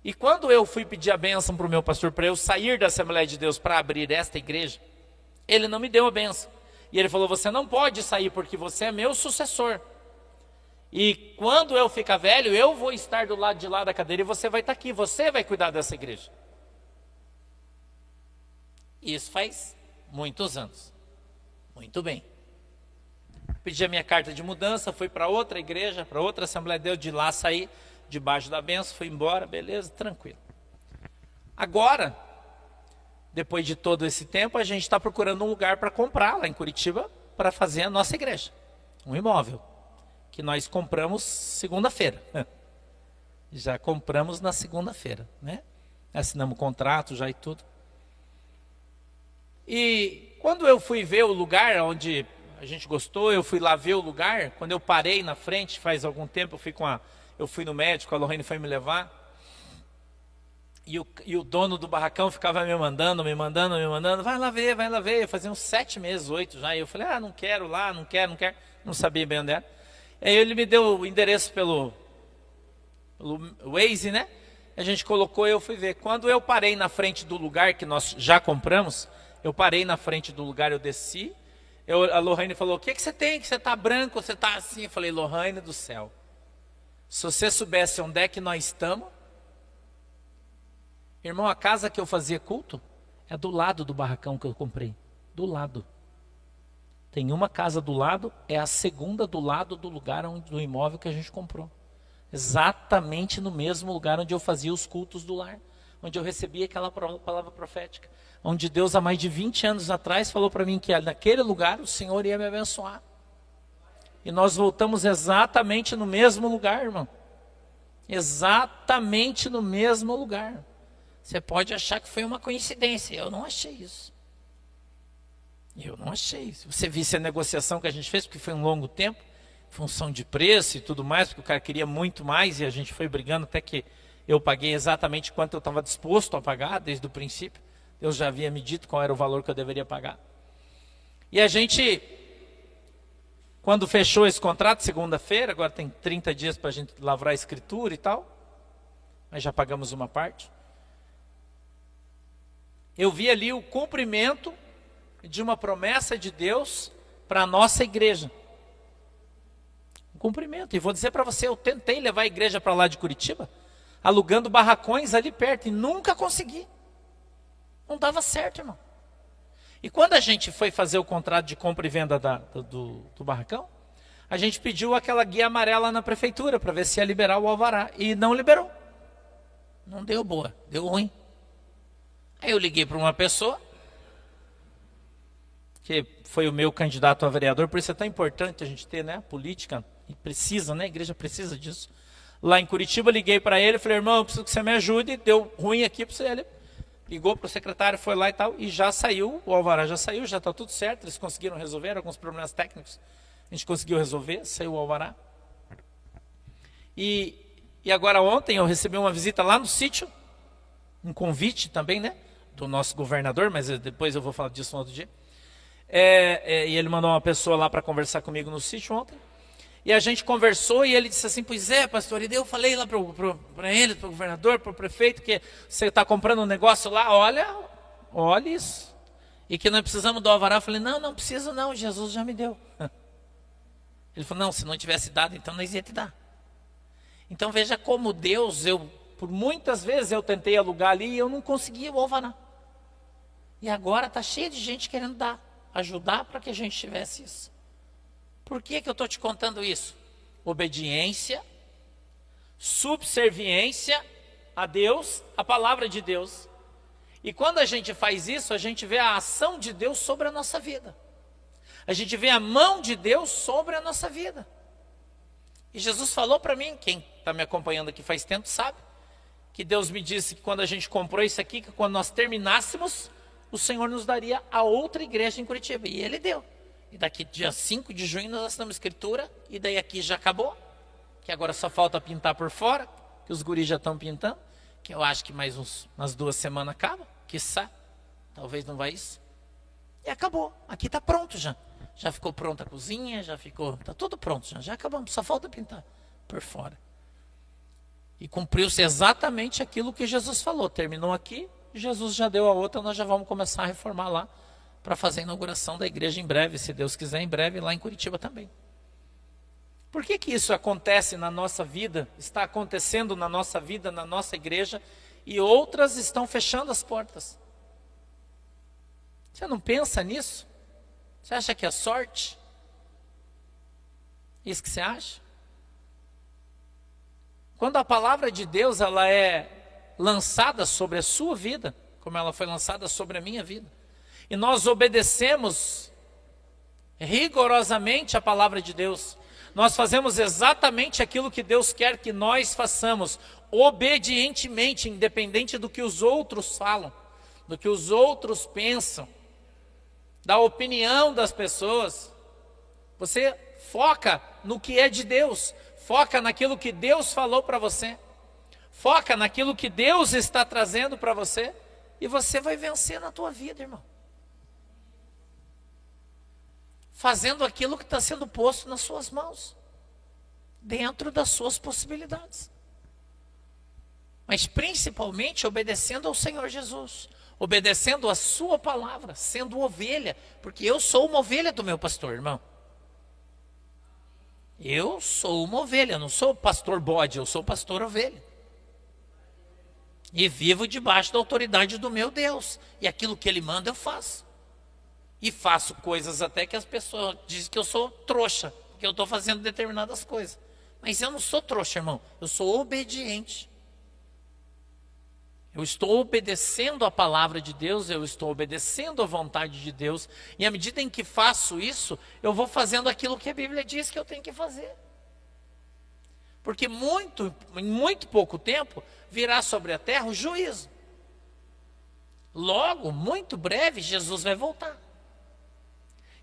E quando eu fui pedir a bênção para o meu pastor, para eu sair da Assembleia de Deus para abrir esta igreja, ele não me deu a bênção. E ele falou, você não pode sair porque você é meu sucessor. E quando eu ficar velho, eu vou estar do lado de lá da cadeira e você vai estar aqui, você vai cuidar dessa igreja. Isso faz muitos anos. Muito bem. Pedi a minha carta de mudança, fui para outra igreja, para outra Assembleia de Deus, de lá saí, debaixo da bênção, fui embora, beleza, tranquilo. Agora, depois de todo esse tempo, a gente está procurando um lugar para comprar lá em Curitiba, para fazer a nossa igreja. Um imóvel, que nós compramos segunda-feira. Já compramos na segunda-feira, né? Assinamos o contrato já e tudo. E quando eu fui ver o lugar onde a gente gostou, eu fui lá ver o lugar, quando eu parei na frente, faz algum tempo, eu fui no médico, a Lorraine foi me levar, e o dono do barracão ficava me mandando, vai lá ver, fazia uns 7 meses, 8 já, e eu falei, não quero lá, não quero, não sabia bem onde era. Aí ele me deu o endereço pelo Waze, né? A gente colocou e eu fui ver. Quando eu parei na frente do lugar que nós já compramos, eu parei na frente do lugar, eu desci, a Lorraine falou, o que você tem? Que você está branco, você está assim? Eu falei, Lorraine do céu, se você soubesse onde é que nós estamos, irmão, a casa que eu fazia culto é do lado do barracão que eu comprei, do lado. Tem uma casa do lado, é a segunda do lado do lugar do imóvel que a gente comprou. Exatamente no mesmo lugar onde eu fazia os cultos do lar, onde eu recebia aquela palavra profética, onde Deus há mais de 20 anos atrás falou para mim que naquele lugar o Senhor ia me abençoar. E nós voltamos exatamente no mesmo lugar, irmão. Exatamente no mesmo lugar. Você pode achar que foi uma coincidência, eu não achei isso. Eu não achei. Se você visse a negociação que a gente fez, porque foi um longo tempo, função de preço e tudo mais, porque o cara queria muito mais e a gente foi brigando até que eu paguei exatamente quanto eu estava disposto a pagar desde o princípio. Deus já havia me dito qual era o valor que eu deveria pagar. E a gente, quando fechou esse contrato, segunda-feira, agora tem 30 dias para a gente lavrar a escritura e tal, mas já pagamos uma parte. Eu vi ali o cumprimento de uma promessa de Deus para a nossa igreja. Um cumprimento. E vou dizer para você, eu tentei levar a igreja para lá de Curitiba, alugando barracões ali perto, e nunca consegui. Não dava certo, irmão. E quando a gente foi fazer o contrato de compra e venda do barracão, a gente pediu aquela guia amarela na prefeitura, para ver se ia liberar o alvará, e não liberou. Não deu boa, deu ruim. Aí eu liguei para uma pessoa, que foi o meu candidato a vereador, por isso é tão importante a gente ter, né, política, e precisa, né, a igreja precisa disso. Lá em Curitiba, liguei para ele, falei, irmão, eu preciso que você me ajude, deu ruim aqui para você. Ele ligou para o secretário, foi lá e tal, e já saiu, o alvará já saiu, já está tudo certo, eles conseguiram resolver alguns problemas técnicos, a gente conseguiu resolver, saiu o alvará. E agora ontem eu recebi uma visita lá no sítio, um convite também, né, do nosso governador, mas depois eu vou falar disso um outro dia. E ele mandou uma pessoa lá para conversar comigo no sítio ontem. E a gente conversou e ele disse assim, pois é, pastor, e daí eu falei lá para ele, para o governador, para o prefeito, que você está comprando um negócio lá, olha isso. E que nós precisamos do alvará. Eu falei, não preciso não, Jesus já me deu. Ele falou, não, se não tivesse dado, então nós ia te dar. Então veja como Deus, por muitas vezes eu tentei alugar ali e eu não conseguia o alvará. E agora está cheio de gente querendo ajudar para que a gente tivesse isso. Por que eu estou te contando isso? Obediência, subserviência a Deus, a palavra de Deus. E quando a gente faz isso, a gente vê a ação de Deus sobre a nossa vida. A gente vê a mão de Deus sobre a nossa vida. E Jesus falou para mim, quem está me acompanhando aqui faz tempo sabe, que Deus me disse que quando a gente comprou isso aqui, que quando nós terminássemos, o Senhor nos daria a outra igreja em Curitiba. E Ele deu. E daqui dia 5 de junho nós assinamos escritura, e daí aqui já acabou, que agora só falta pintar por fora, que os guris já estão pintando, que eu acho que mais umas 2 semanas acaba, quiçá, talvez não vai isso. E acabou, aqui está pronto já. Já ficou pronta a cozinha, está tudo pronto já acabamos, só falta pintar por fora. E cumpriu-se exatamente aquilo que Jesus falou, terminou aqui, Jesus já deu a outra, nós já vamos começar a reformar lá, para fazer a inauguração da igreja em breve, se Deus quiser, em breve, lá em Curitiba também. Por que isso acontece na nossa vida, está acontecendo na nossa vida, na nossa igreja, e outras estão fechando as portas? Você não pensa nisso? Você acha que é sorte? Isso que você acha? Quando a palavra de Deus ela é lançada sobre a sua vida, como ela foi lançada sobre a minha vida, e nós obedecemos rigorosamente a palavra de Deus, nós fazemos exatamente aquilo que Deus quer que nós façamos, obedientemente, independente do que os outros falam, do que os outros pensam, da opinião das pessoas. Você foca no que é de Deus, foca naquilo que Deus falou para você, foca naquilo que Deus está trazendo para você, e você vai vencer na tua vida, irmão. Fazendo aquilo que está sendo posto nas suas mãos, dentro das suas possibilidades. Mas principalmente obedecendo ao Senhor Jesus, obedecendo a sua palavra, sendo ovelha, porque eu sou uma ovelha do meu pastor, irmão. Eu sou uma ovelha, não sou pastor bode, eu sou pastor ovelha. E vivo debaixo da autoridade do meu Deus, e aquilo que Ele manda eu faço. E faço coisas até que as pessoas dizem que eu sou trouxa, que eu estou fazendo determinadas coisas. Mas eu não sou trouxa, irmão. Eu sou obediente. Eu estou obedecendo a palavra de Deus, eu estou obedecendo a vontade de Deus. E à medida em que faço isso, eu vou fazendo aquilo que a Bíblia diz que eu tenho que fazer. Porque em muito pouco tempo, virá sobre a terra o juízo. Logo, muito breve, Jesus vai voltar.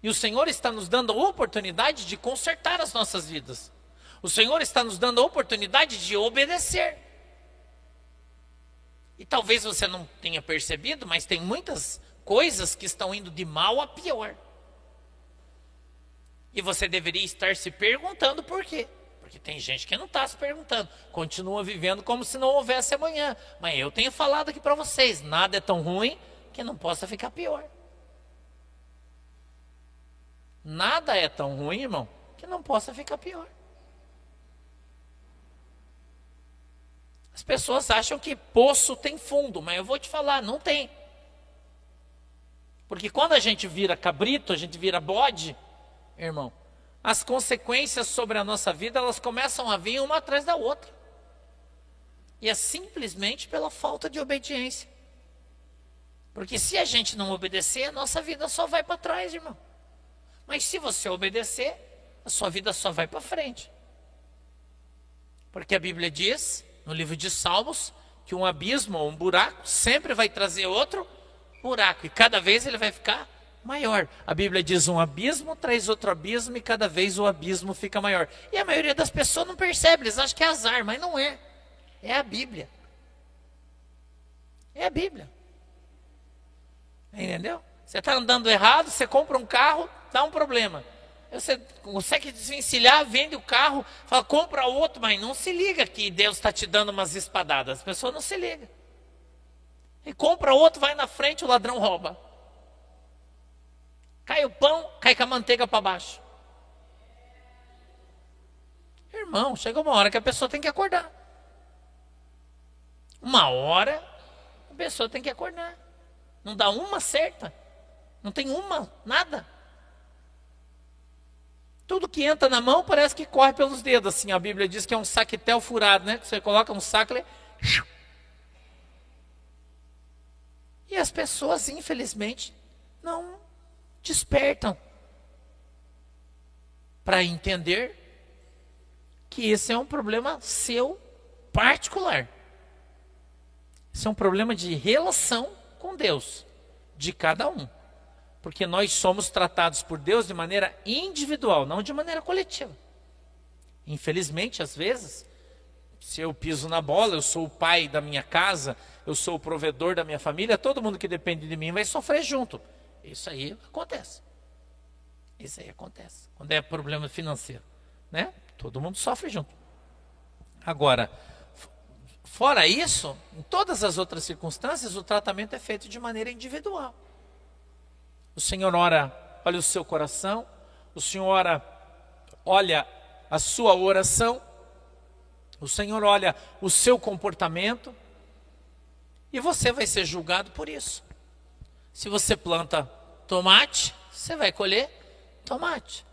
E o Senhor está nos dando a oportunidade de consertar as nossas vidas. O Senhor está nos dando a oportunidade de obedecer. E talvez você não tenha percebido, mas tem muitas coisas que estão indo de mal a pior. E você deveria estar se perguntando por quê. Porque tem gente que não está se perguntando. Continua vivendo como se não houvesse amanhã. Mas eu tenho falado aqui para vocês, nada é tão ruim que não possa ficar pior. Nada é tão ruim, irmão, que não possa ficar pior. As pessoas acham que poço tem fundo, mas eu vou te falar, não tem. Porque quando a gente vira cabrito, a gente vira bode, irmão, as consequências sobre a nossa vida, elas começam a vir uma atrás da outra. E é simplesmente pela falta de obediência. Porque se a gente não obedecer, a nossa vida só vai para trás, irmão. Mas se você obedecer, a sua vida só vai para frente. Porque a Bíblia diz, no livro de Salmos, que um abismo ou um buraco sempre vai trazer outro buraco. E cada vez ele vai ficar maior. A Bíblia diz, um abismo traz outro abismo e cada vez o abismo fica maior. E a maioria das pessoas não percebe, eles acham que é azar, mas não é. É a Bíblia. É a Bíblia. Entendeu? Você está andando errado, você compra um carro, dá um problema. Você consegue desvencilhar, vende o carro, fala, compra outro, mas não se liga que Deus está te dando umas espadadas. As pessoas não se ligam. E compra outro, vai na frente, o ladrão rouba. Cai o pão, cai com a manteiga para baixo. Irmão, chega uma hora que a pessoa tem que acordar. Uma hora, a pessoa tem que acordar. Não dá uma certa. Não tem uma, nada. Tudo que entra na mão parece que corre pelos dedos. Assim, a Bíblia diz que é um saquetel furado, né? Você coloca um saco, ele... E as pessoas, infelizmente, não despertam para entender que esse é um problema seu particular. Esse é um problema de relação com Deus, de cada um. Porque nós somos tratados por Deus de maneira individual, não de maneira coletiva. Infelizmente, às vezes, se eu piso na bola, eu sou o pai da minha casa, eu sou o provedor da minha família, todo mundo que depende de mim vai sofrer junto. Isso aí acontece. Isso aí acontece. Quando é problema financeiro, né? Todo mundo sofre junto. Agora, fora isso, em todas as outras circunstâncias, o tratamento é feito de maneira individual. O Senhor olha o seu coração, o Senhor olha a sua oração, o Senhor olha o seu comportamento, e você vai ser julgado por isso. Se você planta tomate, você vai colher tomate.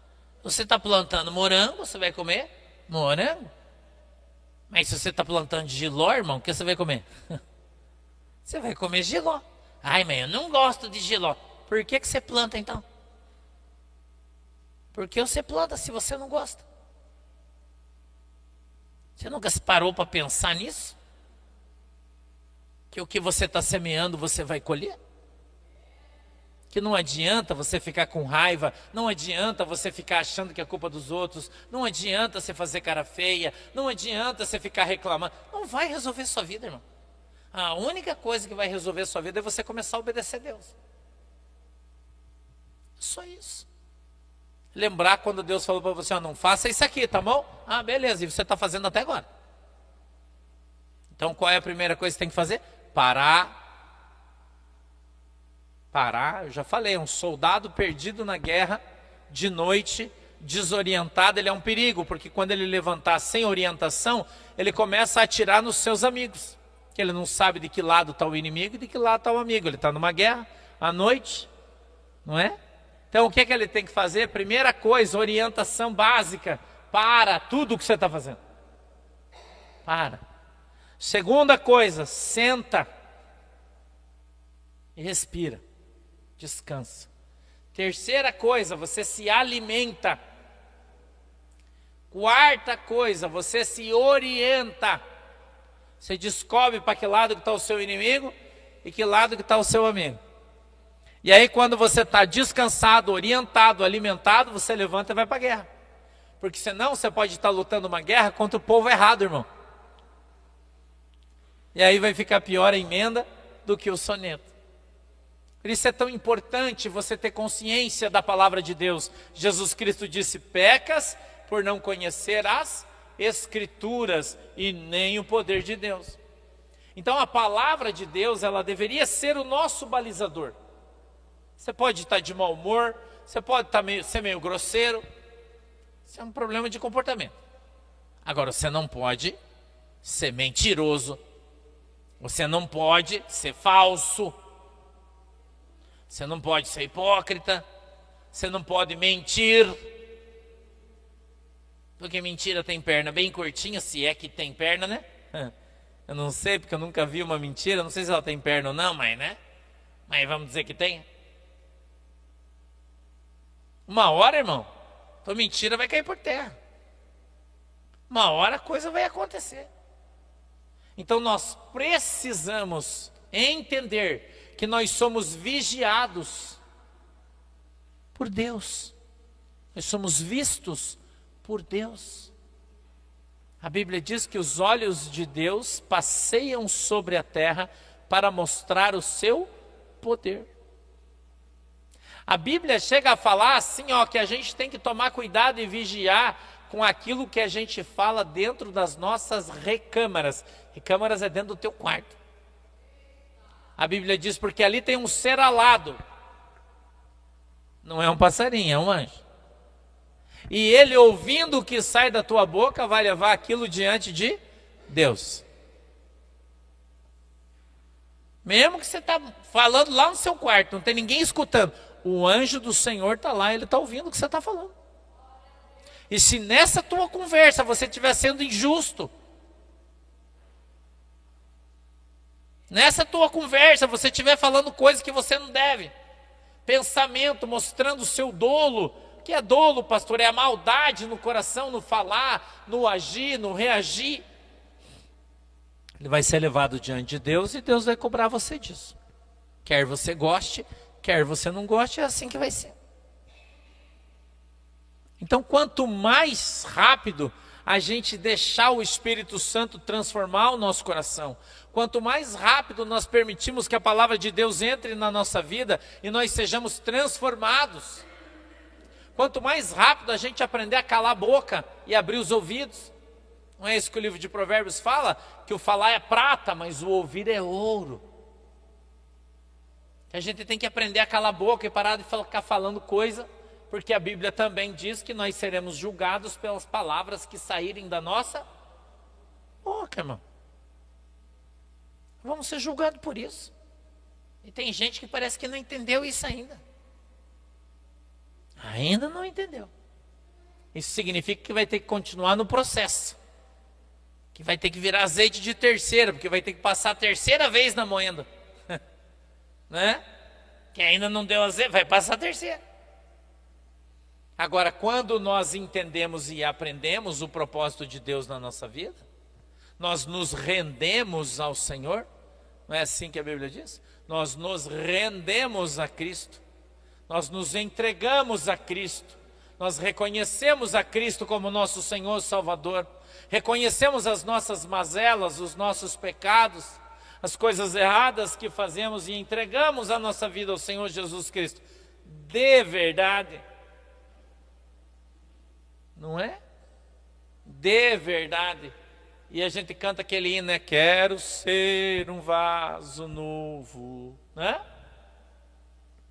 Você está plantando morango, você vai comer morango. Mas se você está plantando jiló, irmão, o que você vai comer? Você vai comer jiló. Ai, mas eu não gosto de jiló. Por que você planta então? Por que você planta se você não gosta? Você nunca se parou para pensar nisso? Que o que você está semeando você vai colher? Que não adianta você ficar com raiva, não adianta você ficar achando que é culpa dos outros, não adianta você fazer cara feia, não adianta você ficar reclamando. Não vai resolver sua vida, irmão. A única coisa que vai resolver sua vida é você começar a obedecer a Deus. Só isso. Lembrar quando Deus falou para você, não faça isso aqui, tá bom? Ah, beleza, e você está fazendo até agora. Então qual é a primeira coisa que você tem que fazer? Parar, eu já falei, um soldado perdido na guerra, de noite, desorientado, ele é um perigo, porque quando ele levantar sem orientação, ele começa a atirar nos seus amigos, que ele não sabe de que lado está o inimigo e de que lado está o amigo, ele está numa guerra, à noite, não é? Então o que é que ele tem que fazer? Primeira coisa, orientação básica, para tudo o que você está fazendo, para. Segunda coisa, senta e respira. Descansa. Terceira coisa, você se alimenta. Quarta coisa, você se orienta. Você descobre para que lado que está o seu inimigo e que lado que está o seu amigo. E aí quando você está descansado, orientado, alimentado, você levanta e vai para a guerra. Porque senão você pode estar lutando uma guerra contra o povo errado, irmão. E aí vai ficar pior a emenda do que o soneto. Por isso é tão importante você ter consciência da palavra de Deus. Jesus Cristo disse, pecas por não conhecer as Escrituras e nem o poder de Deus. Então a palavra de Deus, ela deveria ser o nosso balizador. Você pode estar de mau humor, você pode ser meio grosseiro. Isso é um problema de comportamento. Agora, você não pode ser mentiroso. Você não pode ser falso. Você não pode ser hipócrita. Você não pode mentir. Porque mentira tem perna bem curtinha, se é que tem perna, né? Eu não sei, porque eu nunca vi uma mentira. Não sei se ela tem perna ou não, mas né? Mas vamos dizer que tem. Uma hora, irmão, tua mentira vai cair por terra. Uma hora a coisa vai acontecer. Então nós precisamos entender que nós somos vigiados por Deus. Nós somos vistos por Deus. A Bíblia diz que os olhos de Deus passeiam sobre a terra para mostrar o seu poder. A Bíblia chega a falar assim, que a gente tem que tomar cuidado e vigiar com aquilo que a gente fala dentro das nossas recâmaras. Recâmaras é dentro do teu quarto. A Bíblia diz, porque ali tem um ser alado. Não é um passarinho, é um anjo. E ele, ouvindo o que sai da tua boca, vai levar aquilo diante de Deus. Mesmo que você está falando lá no seu quarto, não tem ninguém escutando. O anjo do Senhor está lá, ele está ouvindo o que você está falando. E se nessa tua conversa você estiver sendo injusto, nessa tua conversa você estiver falando coisas que você não deve, pensamento mostrando o seu dolo, o que é dolo, pastor? É a maldade no coração, no falar, no agir, no reagir. Ele vai ser levado diante de Deus e Deus vai cobrar você disso. Quer você goste, Quer você não goste, é assim que vai ser. Então, quanto mais rápido a gente deixar o Espírito Santo transformar o nosso coração, quanto mais rápido nós permitimos que a palavra de Deus entre na nossa vida e nós sejamos transformados, quanto mais rápido a gente aprender a calar a boca e abrir os ouvidos. Não é isso que o livro de Provérbios fala? Que o falar é prata, mas o ouvir é ouro. A gente tem que aprender a calar a boca e parar de ficar falando coisa, porque a Bíblia também diz que nós seremos julgados pelas palavras que saírem da nossa boca, irmão. Vamos ser julgados por isso. E tem gente que parece que não entendeu isso ainda. Ainda não entendeu. Isso significa que vai ter que continuar no processo. Que vai ter que virar azeite de terceira, porque vai ter que passar a terceira vez na moenda. Né? Que ainda não deu azeite, vai passar a terceira. Agora, quando nós entendemos e aprendemos o propósito de Deus na nossa vida, nós nos rendemos ao Senhor, não é assim que a Bíblia diz? Nós nos rendemos a Cristo, nós nos entregamos a Cristo, nós reconhecemos a Cristo como nosso Senhor Salvador, reconhecemos as nossas mazelas, os nossos pecados, as coisas erradas que fazemos e entregamos a nossa vida ao Senhor Jesus Cristo, de verdade. Não é? De verdade. E a gente canta aquele hino, né? Quero ser um vaso novo, né?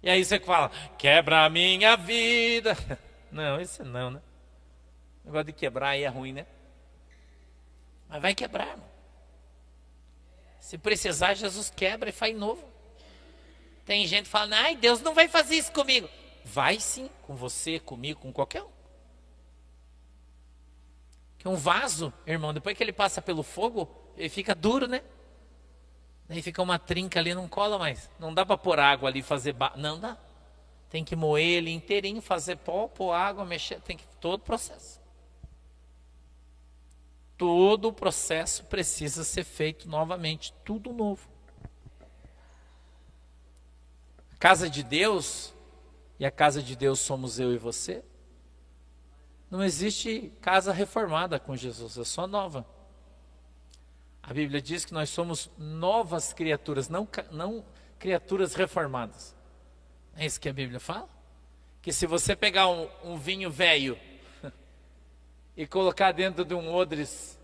E aí você fala, quebra a minha vida. Não, esse não, né? O negócio de quebrar aí é ruim, né? Mas vai quebrar, irmão. Se precisar, Jesus quebra e faz novo. Tem gente falando, ai, Deus não vai fazer isso comigo. Vai sim, com você, comigo, com qualquer um. Que um vaso, irmão, depois que ele passa pelo fogo, ele fica duro, né? Daí fica uma trinca ali, não cola mais. Não dá para pôr água ali e fazer... Não dá. Tem que moer ele inteirinho, fazer pó, pôr água, mexer. Tem que... Todo o processo. Todo o processo precisa ser feito novamente. Tudo novo. A casa de Deus, e a casa de Deus somos eu e você, não existe casa reformada com Jesus, é só nova. A Bíblia diz que nós somos novas criaturas, não criaturas reformadas. É isso que a Bíblia fala? Que se você pegar um vinho velho e colocar dentro de um odres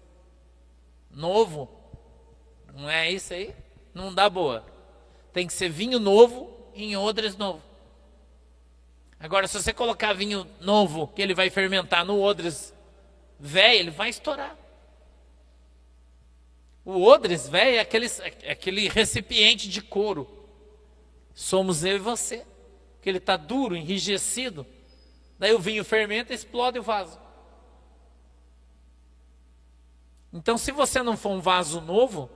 novo, não é isso aí? Não dá boa. Tem que ser vinho novo em odres novo. Agora, se você colocar vinho novo, que ele vai fermentar no odres velho, ele vai estourar. O odres velho é aquele recipiente de couro. Somos eu e você. Porque ele está duro, enrijecido. Daí o vinho fermenta e explode o vaso. Então, se você não for um vaso novo,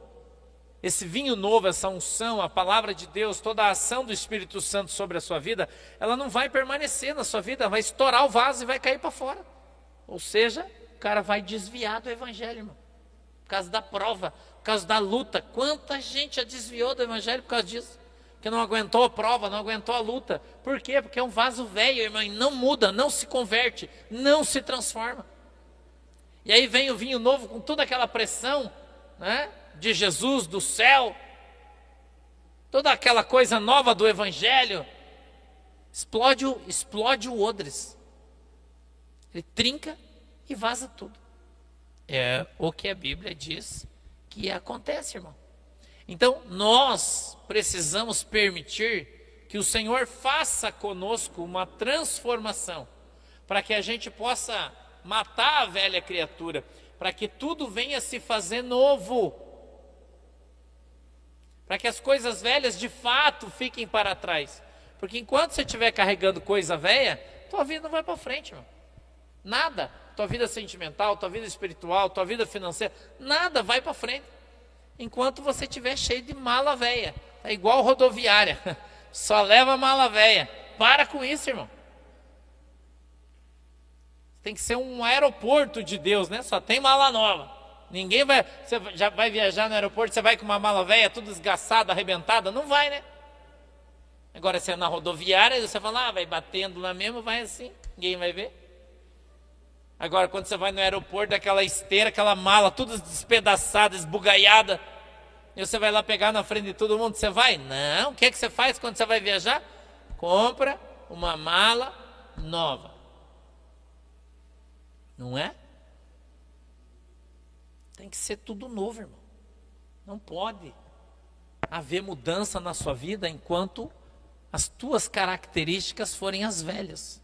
esse vinho novo, essa unção, a palavra de Deus, toda a ação do Espírito Santo sobre a sua vida, ela não vai permanecer na sua vida, vai estourar o vaso e vai cair para fora. Ou seja, o cara vai desviar do evangelho, irmão. Por causa da prova, por causa da luta. Quanta gente já desviou do evangelho por causa disso? Que não aguentou a prova, não aguentou a luta. Por quê? Porque é um vaso velho, irmão, e não muda, não se converte, não se transforma. E aí vem o vinho novo com toda aquela pressão, né? De Jesus, do céu, toda aquela coisa nova do evangelho, explode o odres, ele trinca e vaza tudo. É o que a Bíblia diz que acontece, irmão. Então nós precisamos permitir que o Senhor faça conosco uma transformação, para que a gente possa matar a velha criatura, para que tudo venha se fazer novo, para que as coisas velhas de fato fiquem para trás. Porque enquanto você estiver carregando coisa velha, tua vida não vai para frente, irmão. Nada, tua vida sentimental, tua vida espiritual, tua vida financeira, nada vai para frente. Enquanto você estiver cheio de mala velha, é igual rodoviária, só leva mala velha. Para com isso, irmão. Tem que ser um aeroporto de Deus, né? Só tem mala nova. Ninguém vai, você já vai viajar no aeroporto, você vai com uma mala velha, tudo desgastada, arrebentada? Não vai, né? Agora você é na rodoviária, você fala, vai batendo lá mesmo, vai assim, ninguém vai ver. Agora quando você vai no aeroporto, aquela esteira, aquela mala, tudo despedaçada, esbugaiada, e você vai lá pegar na frente de todo mundo, você vai? Não, o que é que você faz quando você vai viajar? Compra uma mala nova. Não é? Tem que ser tudo novo, irmão. Não pode haver mudança na sua vida enquanto as tuas características forem as velhas.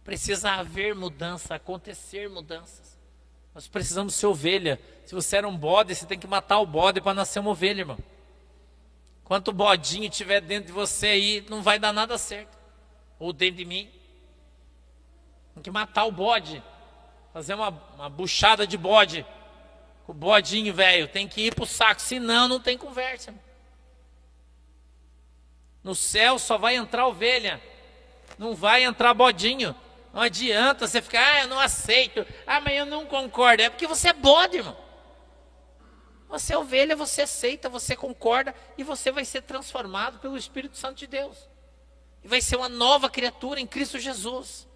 Precisa haver mudança, acontecer mudanças. Nós precisamos ser ovelha. Se você era um bode, você tem que matar o bode para nascer uma ovelha, irmão. Enquanto o bodinho estiver dentro de você aí, não vai dar nada certo. Ou dentro de mim. Tem que matar o bode. Fazer uma buchada de bode. O bodinho, velho, tem que ir pro saco. Senão, não tem conversa, irmão. No céu só vai entrar ovelha. Não vai entrar bodinho. Não adianta você ficar, eu não aceito. Mas eu não concordo. É porque você é bode, irmão. Você é ovelha, você aceita, você concorda. E você vai ser transformado pelo Espírito Santo de Deus. E vai ser uma nova criatura em Cristo Jesus.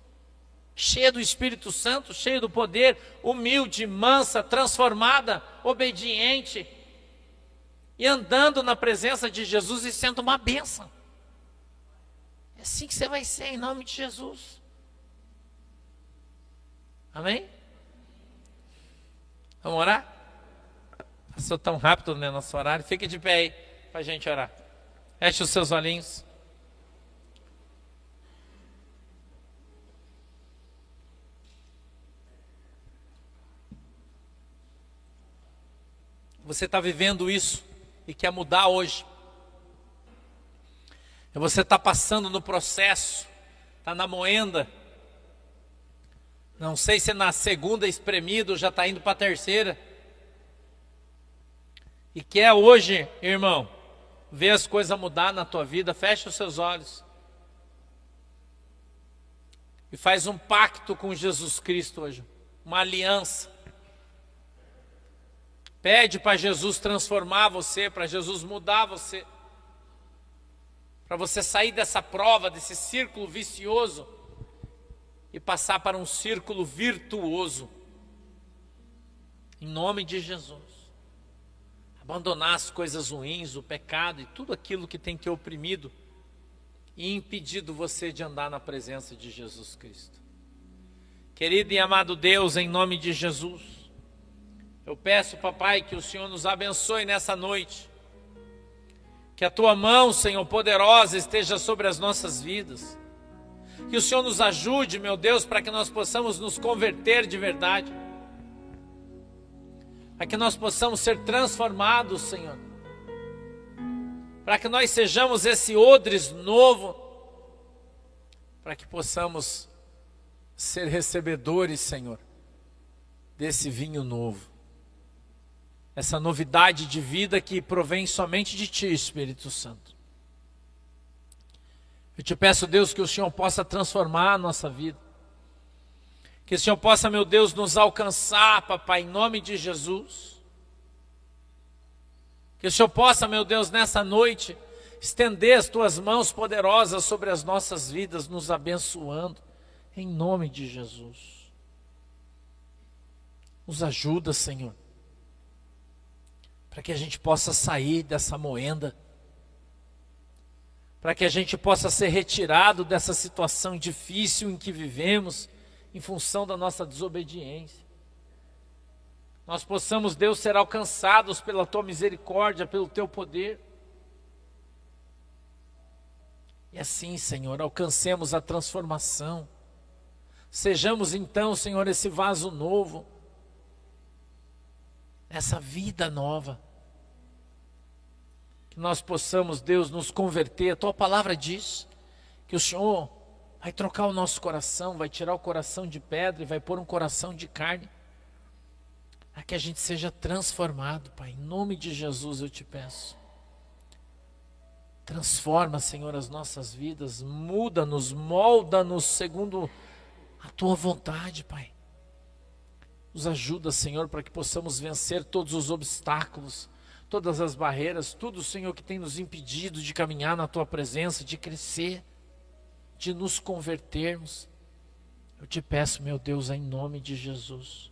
Cheia do Espírito Santo, cheia do poder, humilde, mansa, transformada, obediente. E andando na presença de Jesus e sendo uma bênção. É assim que você vai ser, em nome de Jesus. Amém? Vamos orar? Passou tão rápido, né, nosso horário. Fique de pé aí para a gente orar. Feche os seus olhinhos. Você está vivendo isso e quer mudar hoje. E você está passando no processo, está na moenda. Não sei se na segunda espremido já está indo para a terceira. E quer hoje, irmão, ver as coisas mudar na tua vida, fecha os seus olhos. E faz um pacto com Jesus Cristo hoje, uma aliança. Pede para Jesus transformar você, para Jesus mudar você. Para você sair dessa prova, desse círculo vicioso e passar para um círculo virtuoso. Em nome de Jesus. Abandonar as coisas ruins, o pecado e tudo aquilo que tem te oprimido e impedido você de andar na presença de Jesus Cristo. Querido e amado Deus, em nome de Jesus, eu peço, papai, que o Senhor nos abençoe nessa noite. Que a tua mão, Senhor, poderosa esteja sobre as nossas vidas. Que o Senhor nos ajude, meu Deus, para que nós possamos nos converter de verdade. Para que nós possamos ser transformados, Senhor. Para que nós sejamos esse odres novo. Para que possamos ser recebedores, Senhor, desse vinho novo. Essa novidade de vida que provém somente de Ti, Espírito Santo. Eu te peço, Deus, que o Senhor possa transformar a nossa vida. Que o Senhor possa, meu Deus, nos alcançar, papai, em nome de Jesus. Que o Senhor possa, meu Deus, nessa noite, estender as Tuas mãos poderosas sobre as nossas vidas, nos abençoando, em nome de Jesus. Nos ajuda, Senhor, para que a gente possa sair dessa moenda, para que a gente possa ser retirado dessa situação difícil em que vivemos, em função da nossa desobediência. Nós possamos, Deus, ser alcançados pela Tua misericórdia, pelo Teu poder. E assim, Senhor, alcancemos a transformação. Sejamos então, Senhor, esse vaso novo, essa vida nova. Que nós possamos, Deus, nos converter. A Tua palavra diz que o Senhor vai trocar o nosso coração, vai tirar o coração de pedra e vai pôr um coração de carne. Para que a gente seja transformado, Pai. Em nome de Jesus eu Te peço. Transforma, Senhor, as nossas vidas. Muda-nos, molda-nos segundo a Tua vontade, Pai. Nos ajuda, Senhor, para que possamos vencer todos os obstáculos, todas as barreiras, tudo, Senhor, que tem nos impedido de caminhar na Tua presença, de crescer, de nos convertermos. Eu te peço, meu Deus, em nome de Jesus.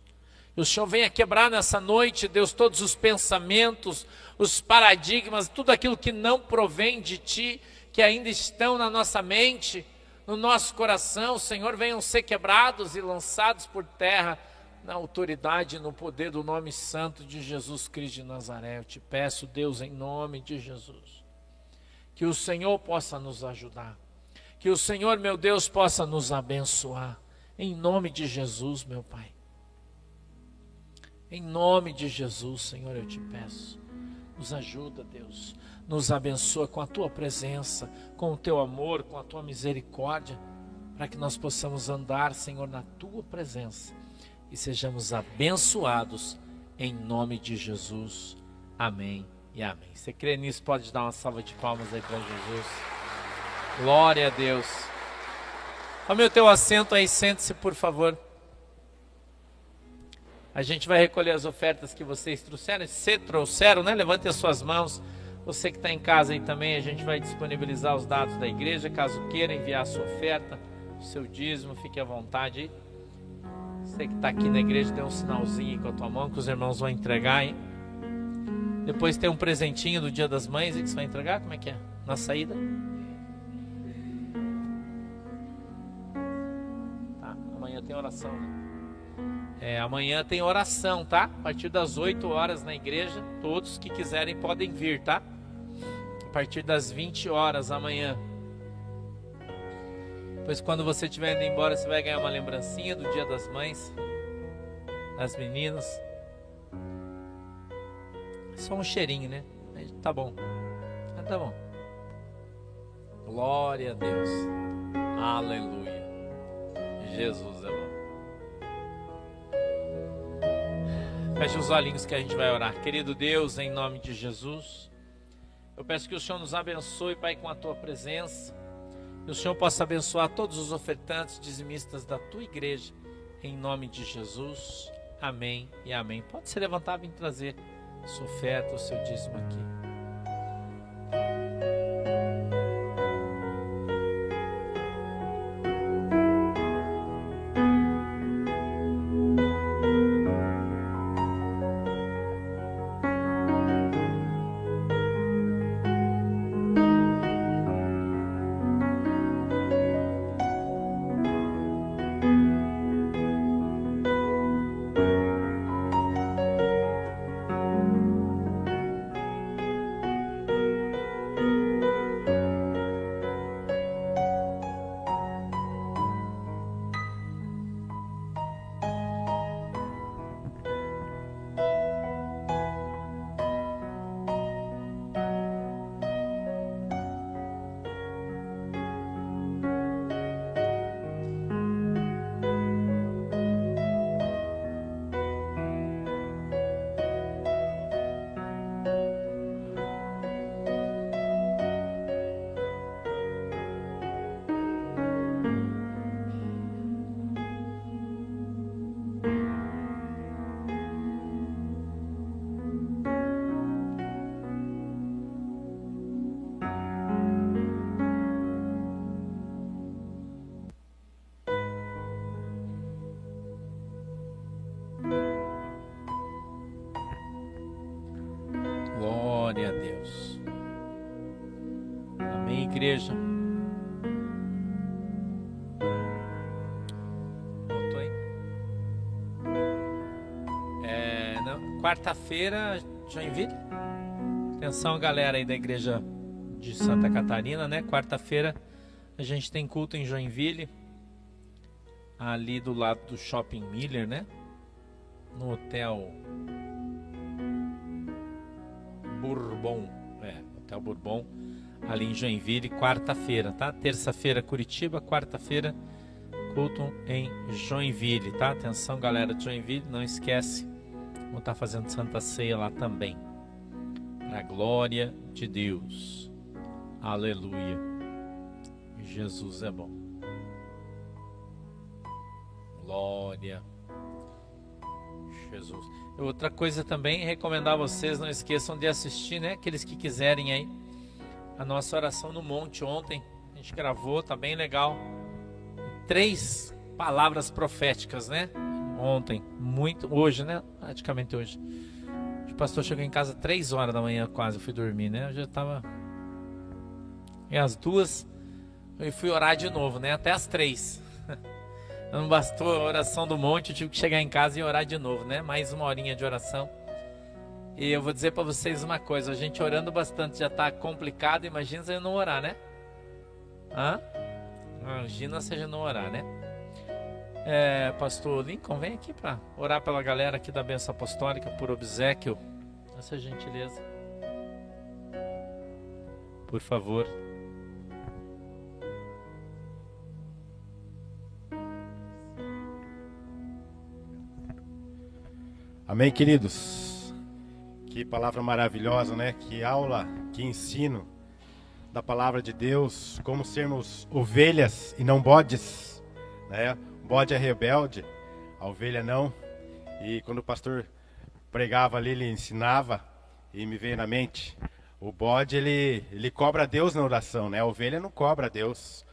E o Senhor venha quebrar nessa noite, Deus, todos os pensamentos, os paradigmas, tudo aquilo que não provém de Ti, que ainda estão na nossa mente, no nosso coração, Senhor, venham ser quebrados e lançados por terra, na autoridade e no poder do nome santo de Jesus Cristo de Nazaré. Eu te peço, Deus, em nome de Jesus, que o Senhor possa nos ajudar, que o Senhor, meu Deus, possa nos abençoar, em nome de Jesus, meu Pai. Em nome de Jesus, Senhor, eu te peço, nos ajuda, Deus, nos abençoa com a Tua presença, com o Teu amor, com a Tua misericórdia, para que nós possamos andar, Senhor, na Tua presença e sejamos abençoados em nome de Jesus. Amém e amém. Você crê nisso? Pode dar uma salva de palmas aí para Jesus. Glória a Deus. Tome o teu assento aí, sente-se, por favor. A gente vai recolher as ofertas que vocês trouxeram. Se trouxeram, né? Levante as suas mãos. Você que está em casa aí também, a gente vai disponibilizar os dados da igreja. Caso queira enviar a sua oferta, o seu dízimo, fique à vontade aí. Você que está aqui na igreja, dê um sinalzinho aí com a tua mão, que os irmãos vão entregar, hein? Depois tem um presentinho do Dia das Mães aí que você vai entregar. Como é que é? Na saída? Tá, amanhã tem oração, né? Amanhã tem oração, tá? A partir das 8 horas na igreja. Todos que quiserem podem vir, tá? A partir das 20 horas amanhã. Pois quando você estiver indo embora, você vai ganhar uma lembrancinha do Dia das Mães, das meninas. Só um cheirinho, né? Tá bom. Tá bom. Glória a Deus. Aleluia. Jesus é bom. Feche os olhinhos que a gente vai orar. Querido Deus, em nome de Jesus, eu peço que o Senhor nos abençoe, Pai, com a Tua presença. Que o Senhor possa abençoar todos os ofertantes, dizimistas da Tua igreja, em nome de Jesus. Amém e amém. Pode se levantar e vir trazer a sua oferta, o seu dízimo aqui. Glória a Deus. Amém, igreja. Voltou aí? Quarta-feira, Joinville. Atenção, galera aí da igreja de Santa Catarina, né? Quarta-feira a gente tem culto em Joinville, ali do lado do Shopping Miller, né? No Hotel Bourbon, Hotel Bourbon, ali em Joinville, quarta-feira, tá? Terça-feira, Curitiba, quarta-feira, culto em Joinville, tá? Atenção, galera de Joinville, não esquece, vamos estar fazendo Santa Ceia lá também, para a glória de Deus. Aleluia. Jesus é bom. Jesus. Outra coisa também, recomendar a vocês, não esqueçam de assistir, né? Aqueles que quiserem aí, a nossa oração no monte ontem. A gente gravou, tá bem legal. 3 palavras proféticas, né? Ontem, hoje, né? Praticamente hoje. O pastor chegou em casa 3 horas da manhã, quase, eu fui dormir, né? Eu já tava... E às 2, eu fui orar de novo, né? Até às 3. Não bastou a oração do monte, eu tive que chegar em casa e orar de novo, né? Mais 1 horinha de oração. E eu vou dizer para vocês uma coisa, a gente orando bastante já tá complicado, imagina se eu não orar, né? Imagina se eu não orar, né? Pastor Lincoln, vem aqui para orar pela galera aqui da Bênção Apostólica, por obséquio. Essa gentileza. Por favor. Amém, queridos? Que palavra maravilhosa, né? Que aula, que ensino da palavra de Deus, como sermos ovelhas e não bodes, né? O bode é rebelde, a ovelha não. E quando o pastor pregava ali, ele ensinava, e me veio na mente, o bode ele cobra Deus na oração, né? A ovelha não cobra Deus.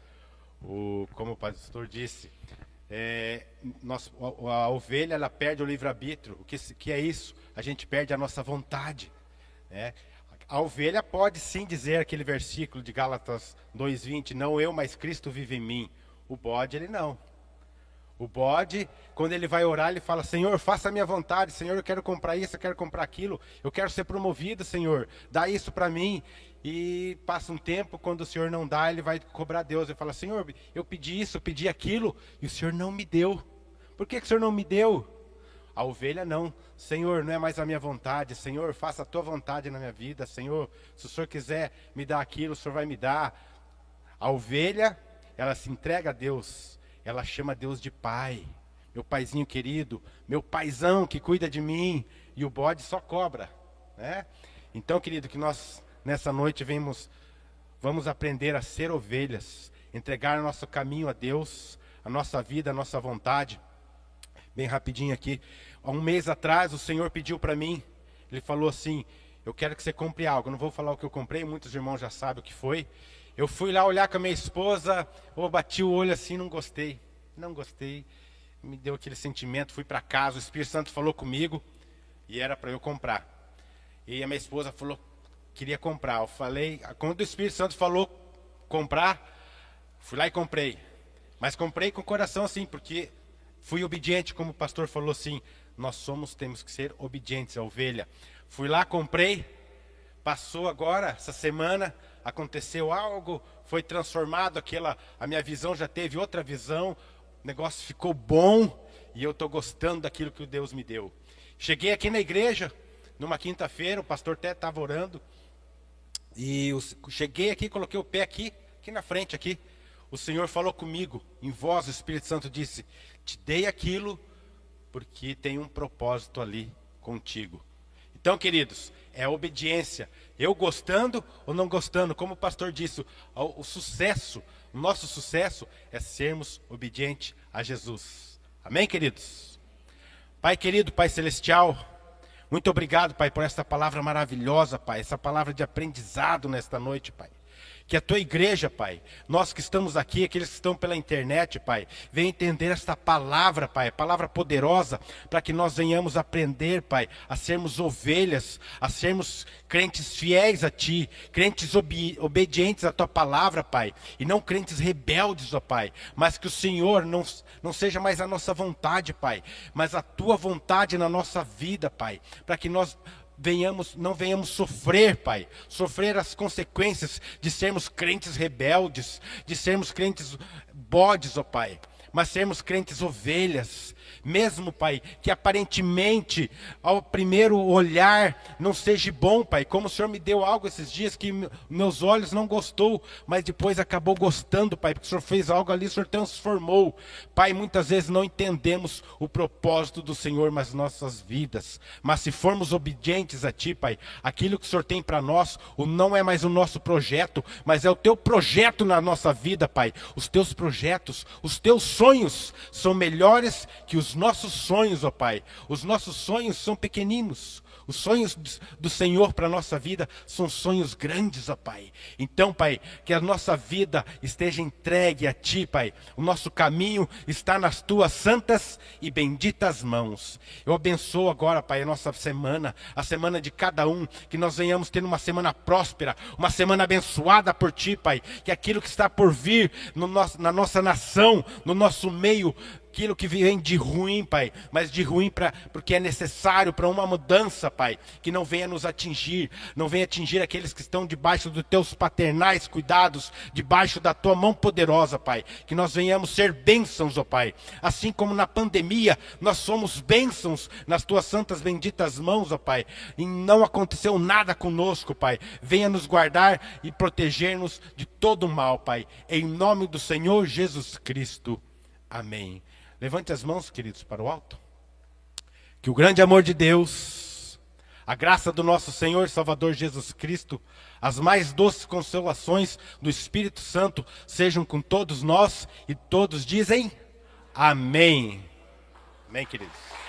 Como o pastor disse, a ovelha ela perde o livre-arbítrio. O que é isso? A gente perde a nossa vontade, né? A ovelha pode sim dizer aquele versículo de Gálatas 2:20, não eu, mas Cristo vive em mim. O bode ele não. O bode, quando ele vai orar, ele fala, Senhor, faça a minha vontade, Senhor, eu quero comprar isso, eu quero comprar aquilo, eu quero ser promovido, Senhor, dá isso para mim. E passa um tempo, quando o Senhor não dá, ele vai cobrar Deus. Ele fala, Senhor, eu pedi isso, eu pedi aquilo, e o Senhor não me deu. Por que o Senhor não me deu? A ovelha não. Senhor, não é mais a minha vontade. Senhor, faça a tua vontade na minha vida. Senhor, se o Senhor quiser me dar aquilo, o Senhor vai me dar. A ovelha, ela se entrega a Deus. Ela chama Deus de pai. Meu paizinho querido, meu paizão que cuida de mim. E o bode só cobra, né? Então, querido, que nós... nessa noite vamos aprender a ser ovelhas, entregar o nosso caminho a Deus, a nossa vida, a nossa vontade. Bem rapidinho aqui, há 1 mês atrás o Senhor pediu para mim, Ele falou assim, eu quero que você compre algo, eu não vou falar o que eu comprei, muitos irmãos já sabem o que foi. Eu fui lá olhar com a minha esposa, eu bati o olho assim, não gostei, me deu aquele sentimento, fui para casa, o Espírito Santo falou comigo, e era para eu comprar. E a minha esposa falou, queria comprar, eu falei, quando o Espírito Santo falou comprar, fui lá e comprei, mas comprei com o coração assim, porque fui obediente, como o pastor falou assim, temos que ser obedientes, a ovelha. Fui lá, comprei, passou agora, essa semana, aconteceu algo, foi transformado, a minha visão já teve outra visão, o negócio ficou bom, e eu estou gostando daquilo que Deus me deu. Cheguei aqui na igreja, numa quinta-feira, o pastor até estava orando, e cheguei aqui, coloquei o pé aqui na frente aqui. O Senhor falou comigo, em voz, o Espírito Santo disse, te dei aquilo, porque tem um propósito ali contigo. Então, queridos, é a obediência. Eu gostando ou não gostando, como o pastor disse, o nosso sucesso é sermos obedientes a Jesus. Amém, queridos? Pai querido, Pai celestial, muito obrigado, Pai, por esta palavra maravilhosa, Pai, essa palavra de aprendizado nesta noite, Pai. Que a tua igreja, Pai, nós que estamos aqui, aqueles que estão pela internet, Pai, venham entender esta palavra, Pai, palavra poderosa, para que nós venhamos aprender, Pai, a sermos ovelhas, a sermos crentes fiéis a Ti, crentes obedientes à Tua palavra, Pai, e não crentes rebeldes, ó Pai, mas que o Senhor não seja mais a nossa vontade, Pai, mas a Tua vontade na nossa vida, Pai, para que nós não venhamos sofrer, Pai, sofrer as consequências de sermos crentes rebeldes, de sermos crentes bodes, ó Pai, mas sermos crentes ovelhas, mesmo, Pai, que aparentemente, ao primeiro olhar, não seja bom, Pai, como o Senhor me deu algo esses dias que meus olhos não gostou, mas depois acabou gostando, Pai, porque o Senhor fez algo ali, o Senhor transformou. Pai, muitas vezes não entendemos o propósito do Senhor nas nossas vidas, mas se formos obedientes a Ti, Pai, aquilo que o Senhor tem para nós, não é mais o nosso projeto, mas é o Teu projeto na nossa vida, Pai. Os Teus projetos, os Teus sonhos são melhores que os nossos sonhos, ó Pai, os nossos sonhos são pequeninos. Os sonhos do Senhor para a nossa vida são sonhos grandes, ó Pai. Então, Pai, que a nossa vida esteja entregue a Ti, Pai. O nosso caminho está nas Tuas santas e benditas mãos. Eu abençoo agora, Pai, a nossa semana, a semana de cada um, que nós venhamos ter uma semana próspera, uma semana abençoada por Ti, Pai. Que aquilo que está por vir na nossa nação, no nosso meio, aquilo que vem de ruim, Pai, mas de ruim porque é necessário para uma mudança, Pai, que não venha nos atingir, não venha atingir aqueles que estão debaixo dos Teus paternais cuidados, debaixo da Tua mão poderosa, Pai, que nós venhamos ser bênçãos, ó Pai, assim como na pandemia, nós somos bênçãos nas Tuas santas benditas mãos, ó Pai, e não aconteceu nada conosco, Pai, venha nos guardar e proteger-nos de todo o mal, Pai, em nome do Senhor Jesus Cristo, amém. Levante as mãos, queridos, para o alto. Que o grande amor de Deus, a graça do nosso Senhor e Salvador Jesus Cristo, as mais doces consolações do Espírito Santo sejam com todos nós, e todos dizem amém. Amém, queridos.